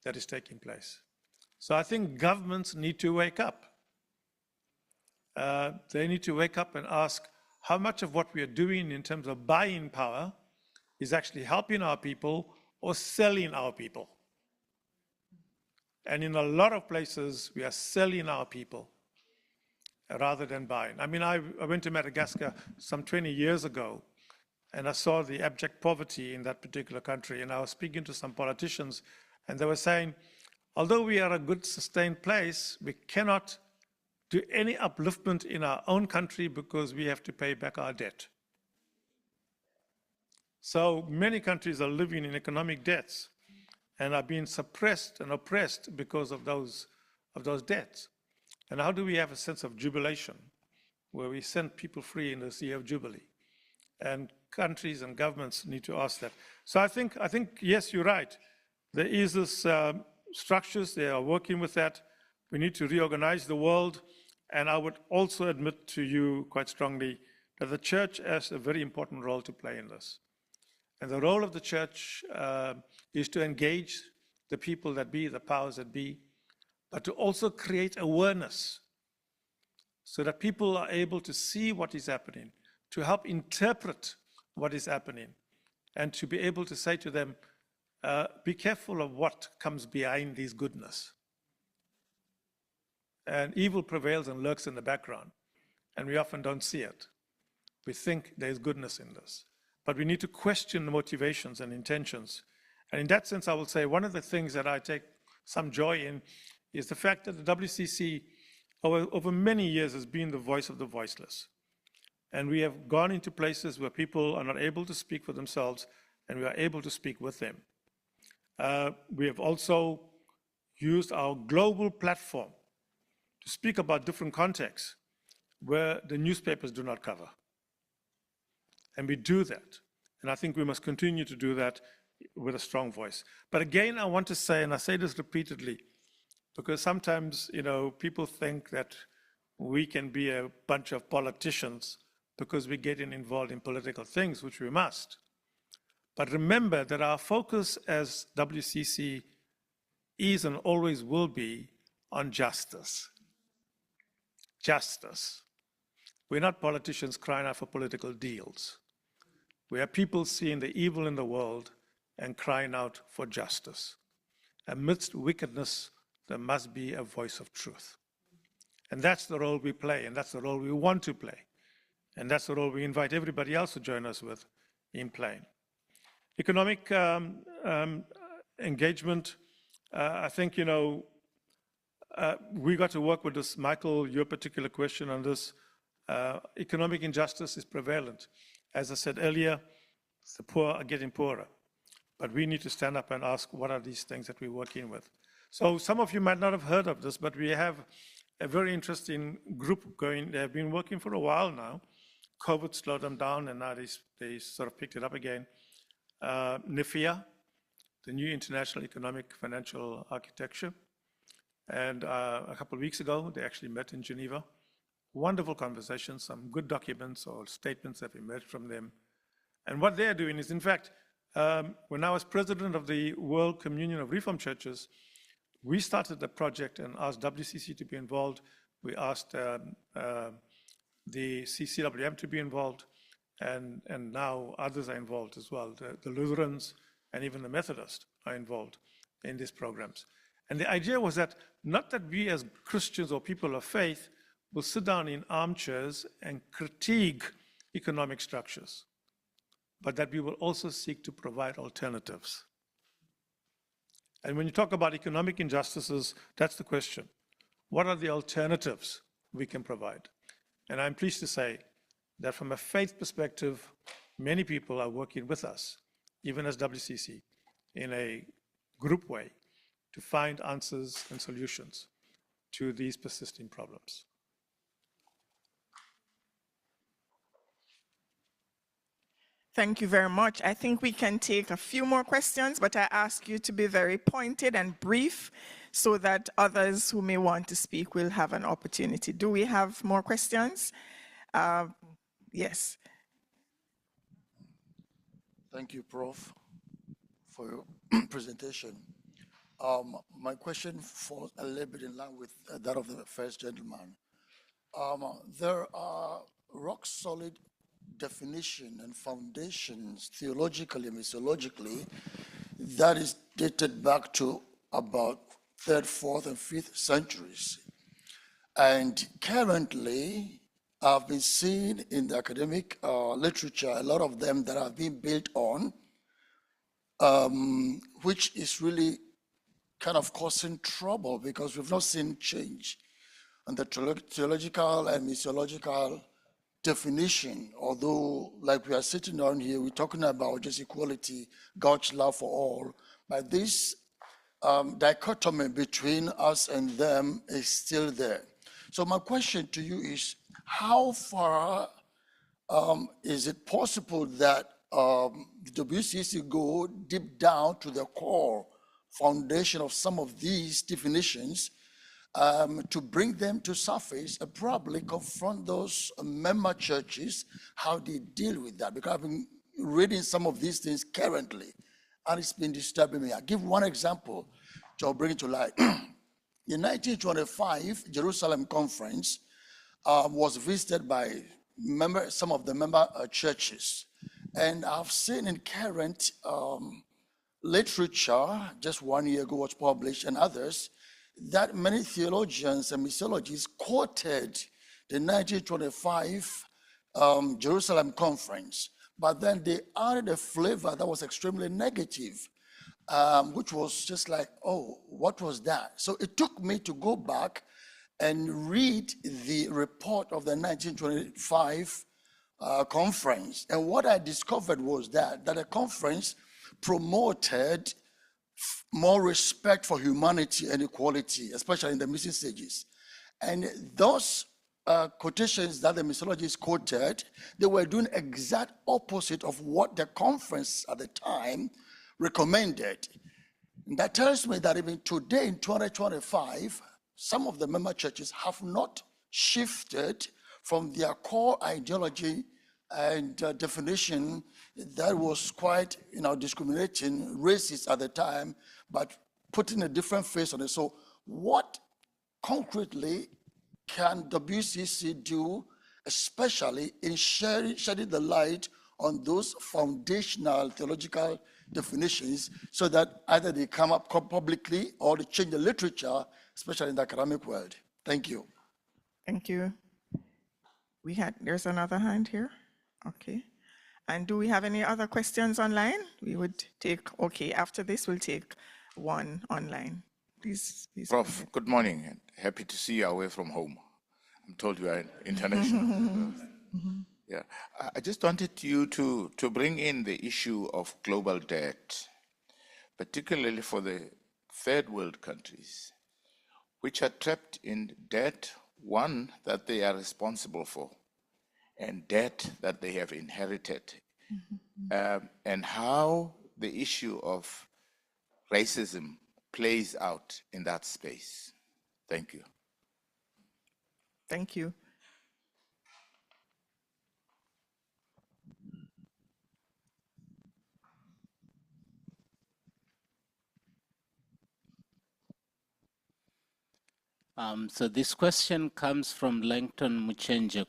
that is taking place. So I think governments need to wake up. They need to wake up and ask how much of what we are doing in terms of buying power is actually helping our people or selling our people. And in a lot of places, we are selling our people rather than buying. I mean, I went to Madagascar some 20 years ago, and I saw the abject poverty in that particular country. And I was speaking to some politicians, and they were saying, although we are a good sustained place, we cannot do any upliftment in our own country because we have to pay back our debt. So many countries are living in economic debts and are being suppressed and oppressed because of those debts. And how do we have a sense of jubilation where we send people free in this year of Jubilee? And countries and governments need to ask that. So I think yes, you're right. There is this structures, they are working with that. We need to reorganize the world. And I would also admit to you quite strongly that the church has a very important role to play in this. And the role of the church is to engage the people that be, the powers that be, but to also create awareness so that people are able to see what is happening, to help interpret what is happening, and to be able to say to them, be careful of what comes behind this goodness. And evil prevails and lurks in the background, and we often don't see it. We think there's goodness in this. But we need to question the motivations and intentions. And in that sense, I will say one of the things that I take some joy in is the fact that the WCC over many years has been the voice of the voiceless. And we have gone into places where people are not able to speak for themselves, and we are able to speak with them. We have also used our global platform to speak about different contexts where the newspapers do not cover. And we do that. And I think we must continue to do that with a strong voice. But again, I want to say, and I say this repeatedly, because sometimes, people think that we can be a bunch of politicians because we're getting involved in political things, which we must. But remember that our focus as WCC is and always will be on justice. Justice. We're not politicians crying out for political deals. We are people seeing the evil in the world and crying out for justice. Amidst wickedness, there must be a voice of truth. And that's the role we play, and that's the role we want to play. And that's the role we invite everybody else to join us with in playing. Economic engagement, I think, we got to work with this. Michael, your particular question on this. Economic injustice is prevalent. As I said earlier, the poor are getting poorer. But we need to stand up and ask, what are these things that we're working with? So some of you might not have heard of this, but we have a very interesting group going. They have been working for a while now. COVID slowed them down, and now they sort of picked it up again. NIFIA, the New International Economic Financial Architecture. And a couple of weeks ago, they actually met in Geneva. Wonderful conversations, some good documents or statements have emerged from them. And what they're doing is, in fact, when I was president of the World Communion of Reformed Churches, we started a project and asked WCC to be involved. We asked the CCWM to be involved, and now others are involved as well. The Lutherans and even the Methodists are involved in these programs. And the idea was that not that we as Christians or people of faith will sit down in armchairs and critique economic structures, but that we will also seek to provide alternatives. And when you talk about economic injustices, that's the question. What are the alternatives we can provide? And I'm pleased to say that from a faith perspective, many people are working with us, even as WCC, in a group way to find answers and solutions to these persisting problems. Thank you very much. I think we can take a few more questions, but I ask you to be very pointed and brief so that others who may want to speak will have an opportunity. Do we have more questions? Yes. Thank you, Prof, for your presentation. My question falls a little bit in line with that of the first gentleman. There are rock-solid definition and foundations theologically and missiologically that is dated back to about 3rd, 4th, and 5th centuries. And currently, I've been seeing in the academic literature a lot of them that have been built on, which is really kind of causing trouble because we've not seen change in the theological and missiological definition, although like we are sitting down here, we're talking about just equality, God's love for all, but this dichotomy between us and them is still there. So my question to you is, how far is it possible that the WCC go deep down to the core foundation of some of these definitions to bring them to surface and probably confront those member churches, how they deal with that? Because I've been reading some of these things currently, and it's been disturbing me. I'll give one example to bring it to light. In 1925, Jerusalem Conference was visited by some of the member churches. And I've seen in current literature, just 1 year ago was published, and others, that many theologians and missiologists quoted the 1925 Jerusalem Conference, but then they added a flavor that was extremely negative, which was just like, oh, what was that? So it took me to go back and read the report of the 1925 conference. And what I discovered was that the conference promoted more respect for humanity and equality, especially in the mission stages. And those quotations that the missiologists quoted, they were doing exact opposite of what the conference at the time recommended. And that tells me that even today in 2025, some of the member churches have not shifted from their core ideology and definition that was quite, discriminating, racist at the time, but putting a different face on it. So what concretely can WCC do, especially in shedding the light on those foundational theological definitions so that either they come up publicly or they change the literature, especially in the academic world? Thank you. Thank you. There's another hand here. Okay. And do we have any other questions online? We would take, okay, after this, we'll take one online. Please. Prof, good morning, and happy to see you away from home. I'm told you are international. Yeah, I just wanted you to bring in the issue of global debt, particularly for the third world countries, which are trapped in debt, one, that they are responsible for, and debt that they have inherited, and how the issue of racism plays out in that space. Thank you. Thank you. So this question comes from Langton Muchenje.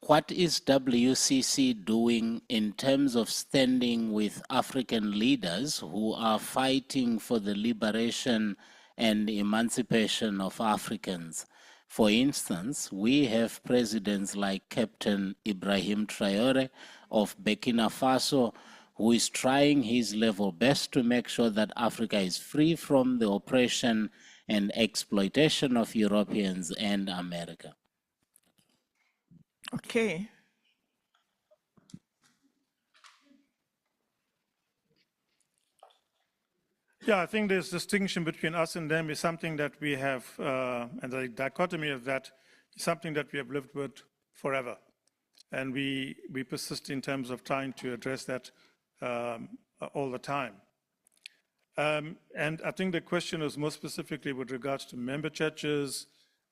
What is WCC doing in terms of standing with African leaders who are fighting for the liberation and emancipation of Africans? For instance, we have presidents like Captain Ibrahim Traore of Burkina Faso, who is trying his level best to make sure that Africa is free from the oppression and exploitation of Europeans and America. Okay. Yeah, I think this distinction between us and them is something that we have, and the dichotomy of that is something that we have lived with forever. And we persist in terms of trying to address that all the time. And I think the question is more specifically with regards to member churches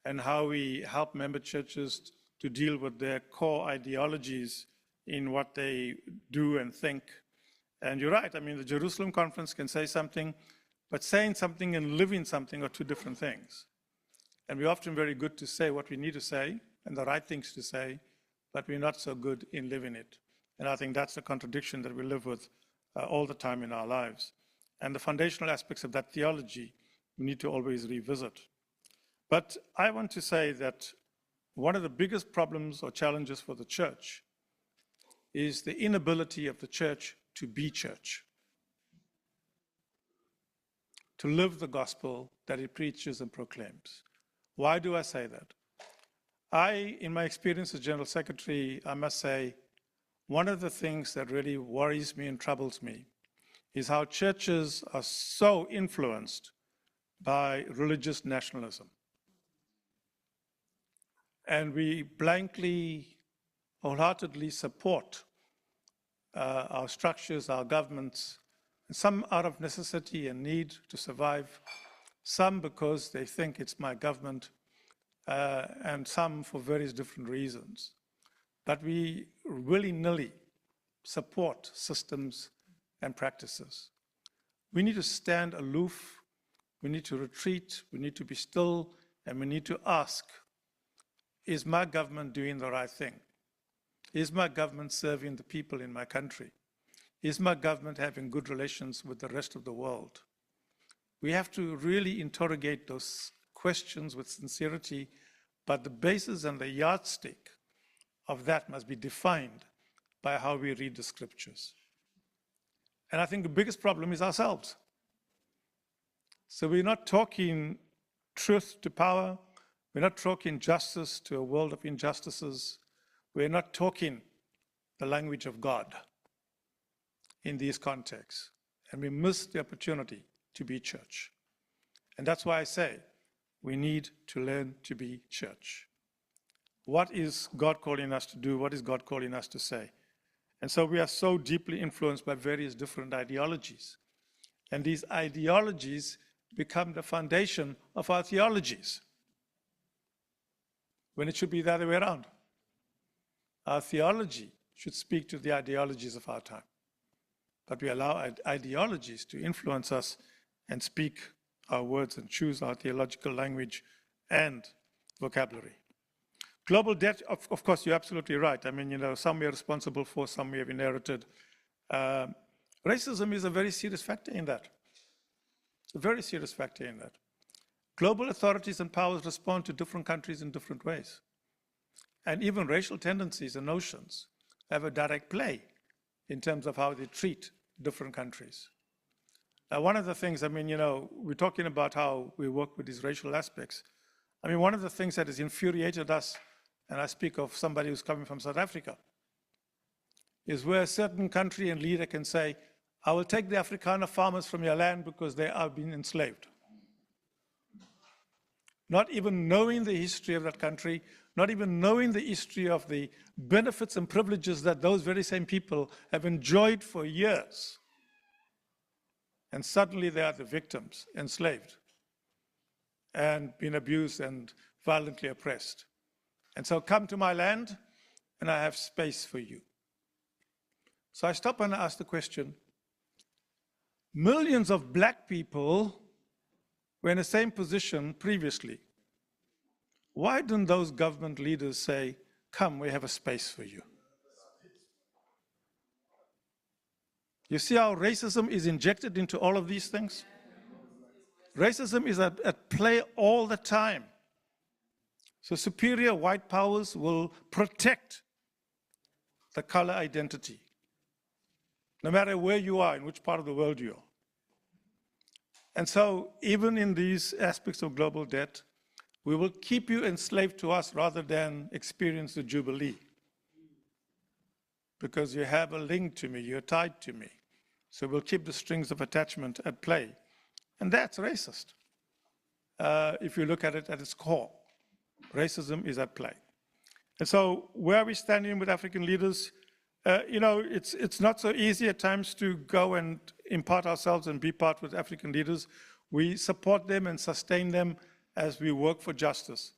and how we help member churches to deal with their core ideologies in what they do and think. And you're right, I mean, the Jerusalem Conference can say something, but saying something and living something are two different things. And we're often very good to say what we need to say and the right things to say, but we're not so good in living it. And I think that's the contradiction that we live with all the time in our lives. And the foundational aspects of that theology, we need to always revisit. But I want to say that one of the biggest problems or challenges for the church is the inability of the church to be church, to live the gospel that it preaches and proclaims. Why do I say that? In my experience as General Secretary, I must say, one of the things that really worries me and troubles me is how churches are so influenced by religious nationalism. And we blankly, wholeheartedly support our structures, our governments, some out of necessity and need to survive, some because they think it's my government, and some for various different reasons. But we willy-nilly support systems and practices. We need to stand aloof, we need to retreat, we need to be still, and we need to ask, is my government doing the right thing? Is my government serving the people in my country? Is my government having good relations with the rest of the world? We have to really interrogate those questions with sincerity, but the basis and the yardstick of that must be defined by how we read the scriptures. And I think the biggest problem is ourselves. So we're not talking truth to power. We're not talking justice to a world of injustices. We're not talking the language of God in these contexts. And we miss the opportunity to be church. And that's why I say we need to learn to be church. What is God calling us to do? What is God calling us to say? And so we are so deeply influenced by various different ideologies. And these ideologies become the foundation of our theologies, when it should be the other way around. Our theology should speak to the ideologies of our time. But we allow ideologies to influence us and speak our words and choose our theological language and vocabulary. Global debt, of course, you're absolutely right. I mean, some we are responsible for, some we have inherited. Racism is a very serious factor in that. It's a very serious factor in that. Global authorities and powers respond to different countries in different ways. And even racial tendencies and notions have a direct play in terms of how they treat different countries. One of the things, we're talking about how we work with these racial aspects. One of the things that has infuriated us, and I speak of somebody who's coming from South Africa, is where a certain country and leader can say, I will take the Afrikaner farmers from your land because they are being enslaved. Not even knowing the history of that country, not even knowing the history of the benefits and privileges that those very same people have enjoyed for years. And suddenly they are the victims, enslaved, and being abused and violently oppressed. And so come to my land, and I have space for you. So I stop and ask the question, millions of black people were in the same position previously. Why didn't those government leaders say, come, we have a space for you? You see how racism is injected into all of these things? Racism is at play all the time. So superior white powers will protect the color identity, no matter where you are, in which part of the world you are. And so even in these aspects of global debt, we will keep you enslaved to us rather than experience the Jubilee. Because you have a link to me, you're tied to me. So we'll keep the strings of attachment at play. And that's racist. If you look at it at its core, racism is at play. And so where are we standing with African leaders? It's not so easy at times to go and impart ourselves and be part with African leaders. We support them and sustain them as we work for justice.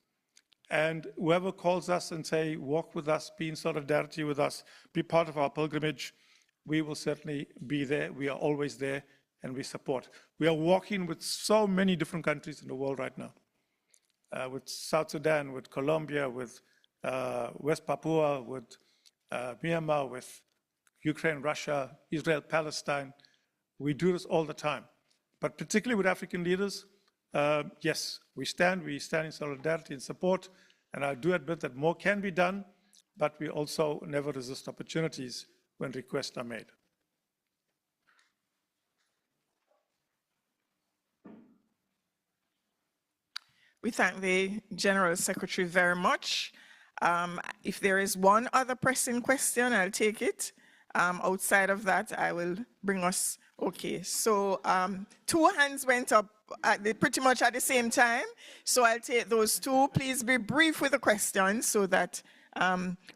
And whoever calls us and say, walk with us, be in solidarity with us, be part of our pilgrimage, we will certainly be there. We are always there, and we support. We are walking with so many different countries in the world right now. With South Sudan, with Colombia, with West Papua, with Myanmar, with Ukraine, Russia, Israel, Palestine. We do this all the time. But particularly with African leaders, yes, we stand in solidarity and support, and I do admit that more can be done, but we also never resist opportunities when requests are made. We thank the General Secretary very much. If there is one other pressing question, I'll take it. Outside of that, I will bring us, okay. So 2 hands went up pretty much at the same time. So I'll take those two. Please be brief with the questions so that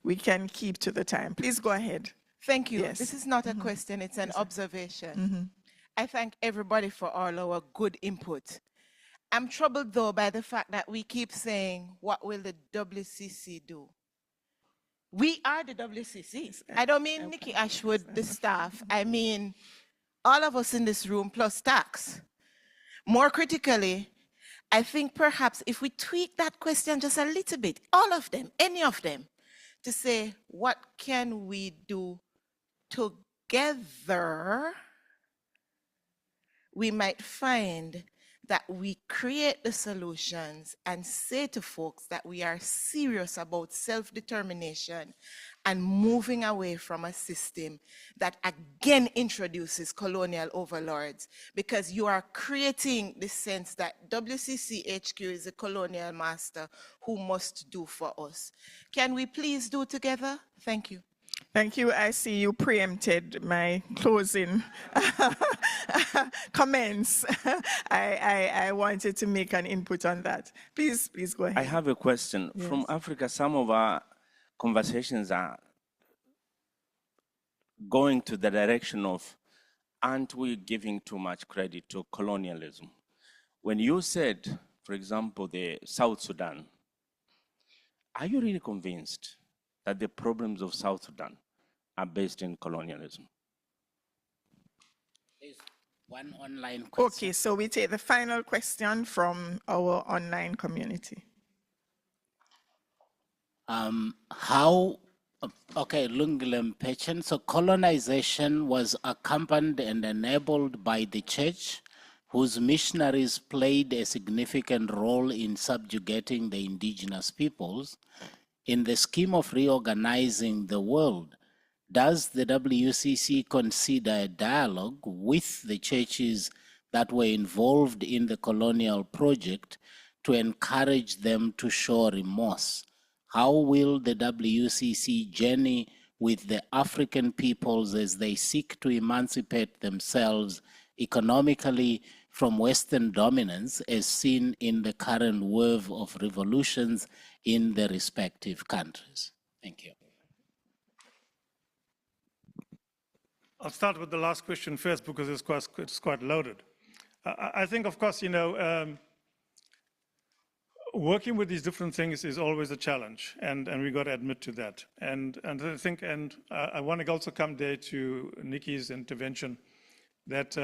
we can keep to the time. Please go ahead. Thank you. Yes. This is not a question, it's an observation. I thank everybody for all our good input. I'm troubled though by the fact that we keep saying, what will the WCC do? We are the WCC. I don't mean Nikki Ashwood, the staff. I mean all of us in this room plus tax. More critically, I think perhaps if we tweak that question just a little bit, all of them, any of them, to say, what can we do together, we might find that we create the solutions and say to folks that we are serious about self-determination and moving away from a system that again introduces colonial overlords, because you are creating the sense that WCC HQ is a colonial master who must do for us. Can we please do together? Thank you. Thank you. I see you preempted my closing comments. I wanted to make an input on that. Please go ahead. I have a question. Yes. From Africa, some of our conversations are going to the direction of, aren't we giving too much credit to colonialism? When you said, for example, the South Sudan, are you really convinced that the problems of South Sudan are based in colonialism? There's one online question. Okay, so we take the final question from our online community. Okay, Lungilem Pechen. So colonization was accompanied and enabled by the church, whose missionaries played a significant role in subjugating the indigenous peoples. In the scheme of reorganizing the world, does the WCC consider a dialogue with the churches that were involved in the colonial project to encourage them to show remorse? How will the WCC journey with the African peoples as they seek to emancipate themselves economically from Western dominance, as seen in the current wave of revolutions in the respective countries? Thank you. I'll start with the last question first because it's quite loaded. I think, of course, working with these different things is always a challenge, and we got to admit to that. And I think, and I want to also come there to Nikki's intervention, that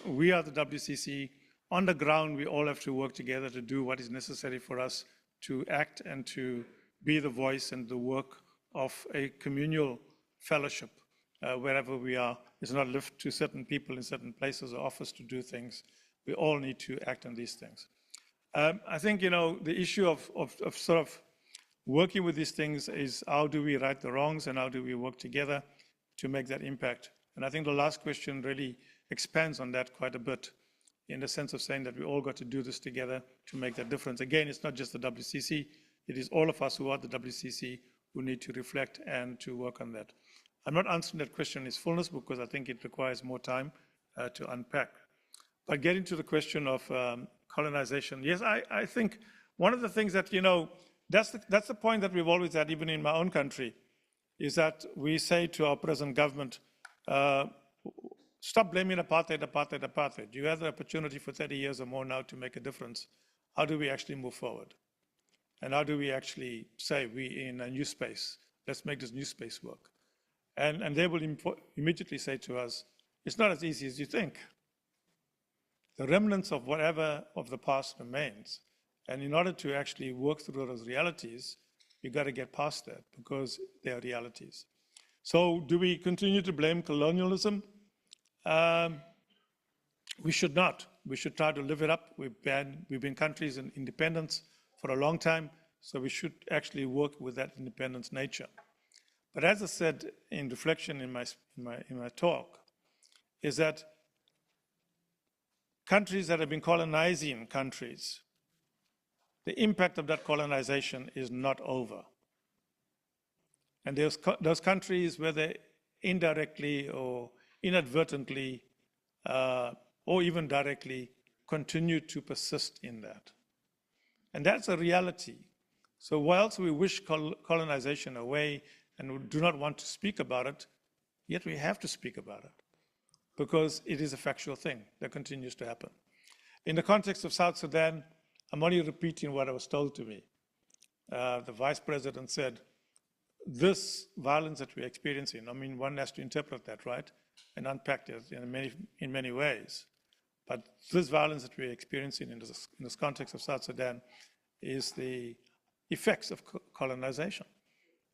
we are the WCC. On the ground, we all have to work together to do what is necessary for us to act and to be the voice and the work of a communal fellowship wherever we are. It's not left to certain people in certain places or office to do things. We all need to act on these things. I think, the issue of sort of working with these things is how do we right the wrongs and how do we work together to make that impact? And I think the last question really expands on that quite a bit in the sense of saying that we all got to do this together to make that difference. Again, it's not just the WCC, it is all of us who are the WCC who need to reflect and to work on that. I'm not answering that question in its fullness because I think it requires more time to unpack. But getting to the question of colonization, yes, I think one of the things that, that's the point that we've always had, even in my own country, is that we say to our present government, stop blaming apartheid, apartheid, apartheid. You have the opportunity for 30 years or more now to make a difference. How do we actually move forward? And how do we actually say we in a new space, let's make this new space work? And they will immediately say to us, it's not as easy as you think. The remnants of whatever of the past remains. And in order to actually work through those realities, you got to get past that because they are realities. So do we continue to blame colonialism? We should not. We should try to live it up. We've been countries in independence for a long time, so we should actually work with that independence nature. But as I said in reflection in my talk, is that countries that have been colonizing countries, the impact of that colonization is not over. And those countries where they indirectly or inadvertently or even directly continue to persist in that. And that's a reality. So whilst we wish colonization away and we do not want to speak about it, yet we have to speak about it because it is a factual thing that continues to happen. In the context of South Sudan, I'm only repeating what was told to me. The vice president said, this violence that we're experiencing, I mean, one has to interpret that, right? And unpack it in many ways. But this violence that we're experiencing in this context of South Sudan is the effects of colonization.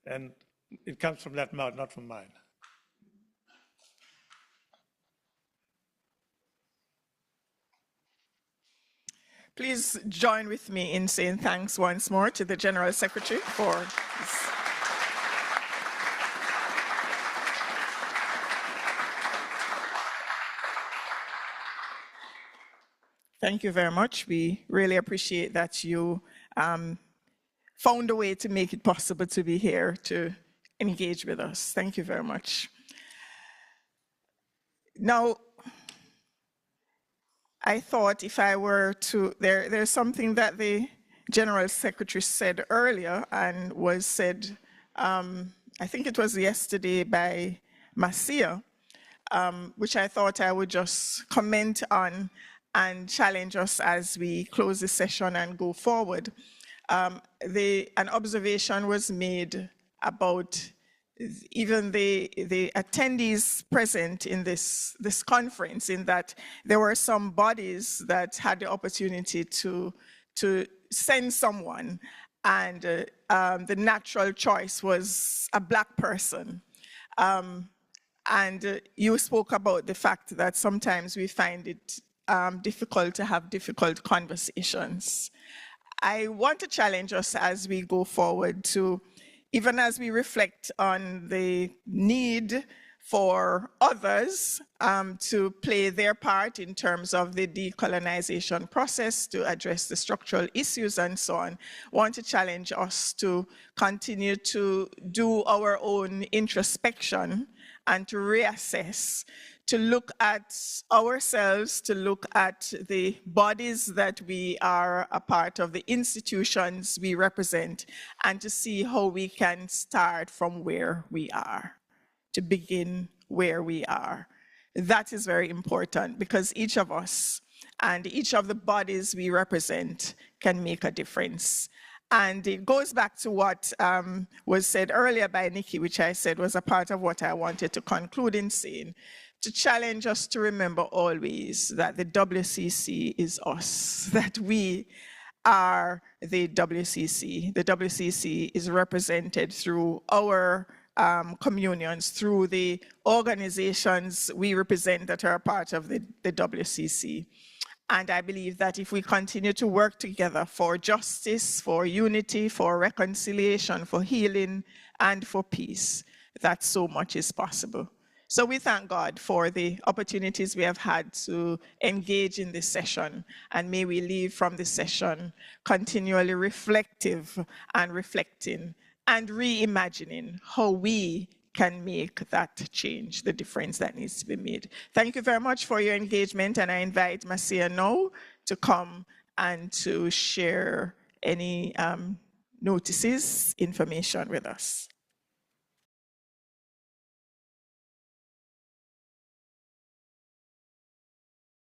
And it comes from that mouth, not from mine. Please join with me in saying thanks once more to the General Secretary for this. Thank you very much. We really appreciate that you found a way to make it possible to be here to engage with us. Thank you very much. Now, I thought if I were to, there's something that the General Secretary said earlier and was said, I think it was yesterday by Marcia, which I thought I would just comment on and challenge us as we close the session and go forward. An observation was made about even the attendees present in this conference, in that there were some bodies that had the opportunity to send someone, and the natural choice was a Black person. And you spoke about the fact that sometimes we find it difficult to have difficult conversations. I want to challenge us as we go forward to, even as we reflect on the need for others to play their part in terms of the decolonization process, to address the structural issues and so on, want to challenge us to continue to do our own introspection and to reassess, to look at ourselves, to look at the bodies that we are a part of, the institutions we represent, and to see how we can start from where we are, to begin where we are. That is very important, because each of us and each of the bodies we represent can make a difference. And it goes back to what was said earlier by Nikki, which I said was a part of what I wanted to conclude in saying, to challenge us to remember always that the WCC is us, that we are the WCC. The WCC is represented through our communions, through the organizations we represent that are a part of the WCC. And I believe that if we continue to work together for justice, for unity, for reconciliation, for healing, and for peace, that so much is possible. So we thank God for the opportunities we have had to engage in this session, and may we leave from this session continually reflective and reflecting and reimagining how we can make that change, the difference that needs to be made. Thank you very much for your engagement, and I invite Marcia now to come and to share any notices, information with us.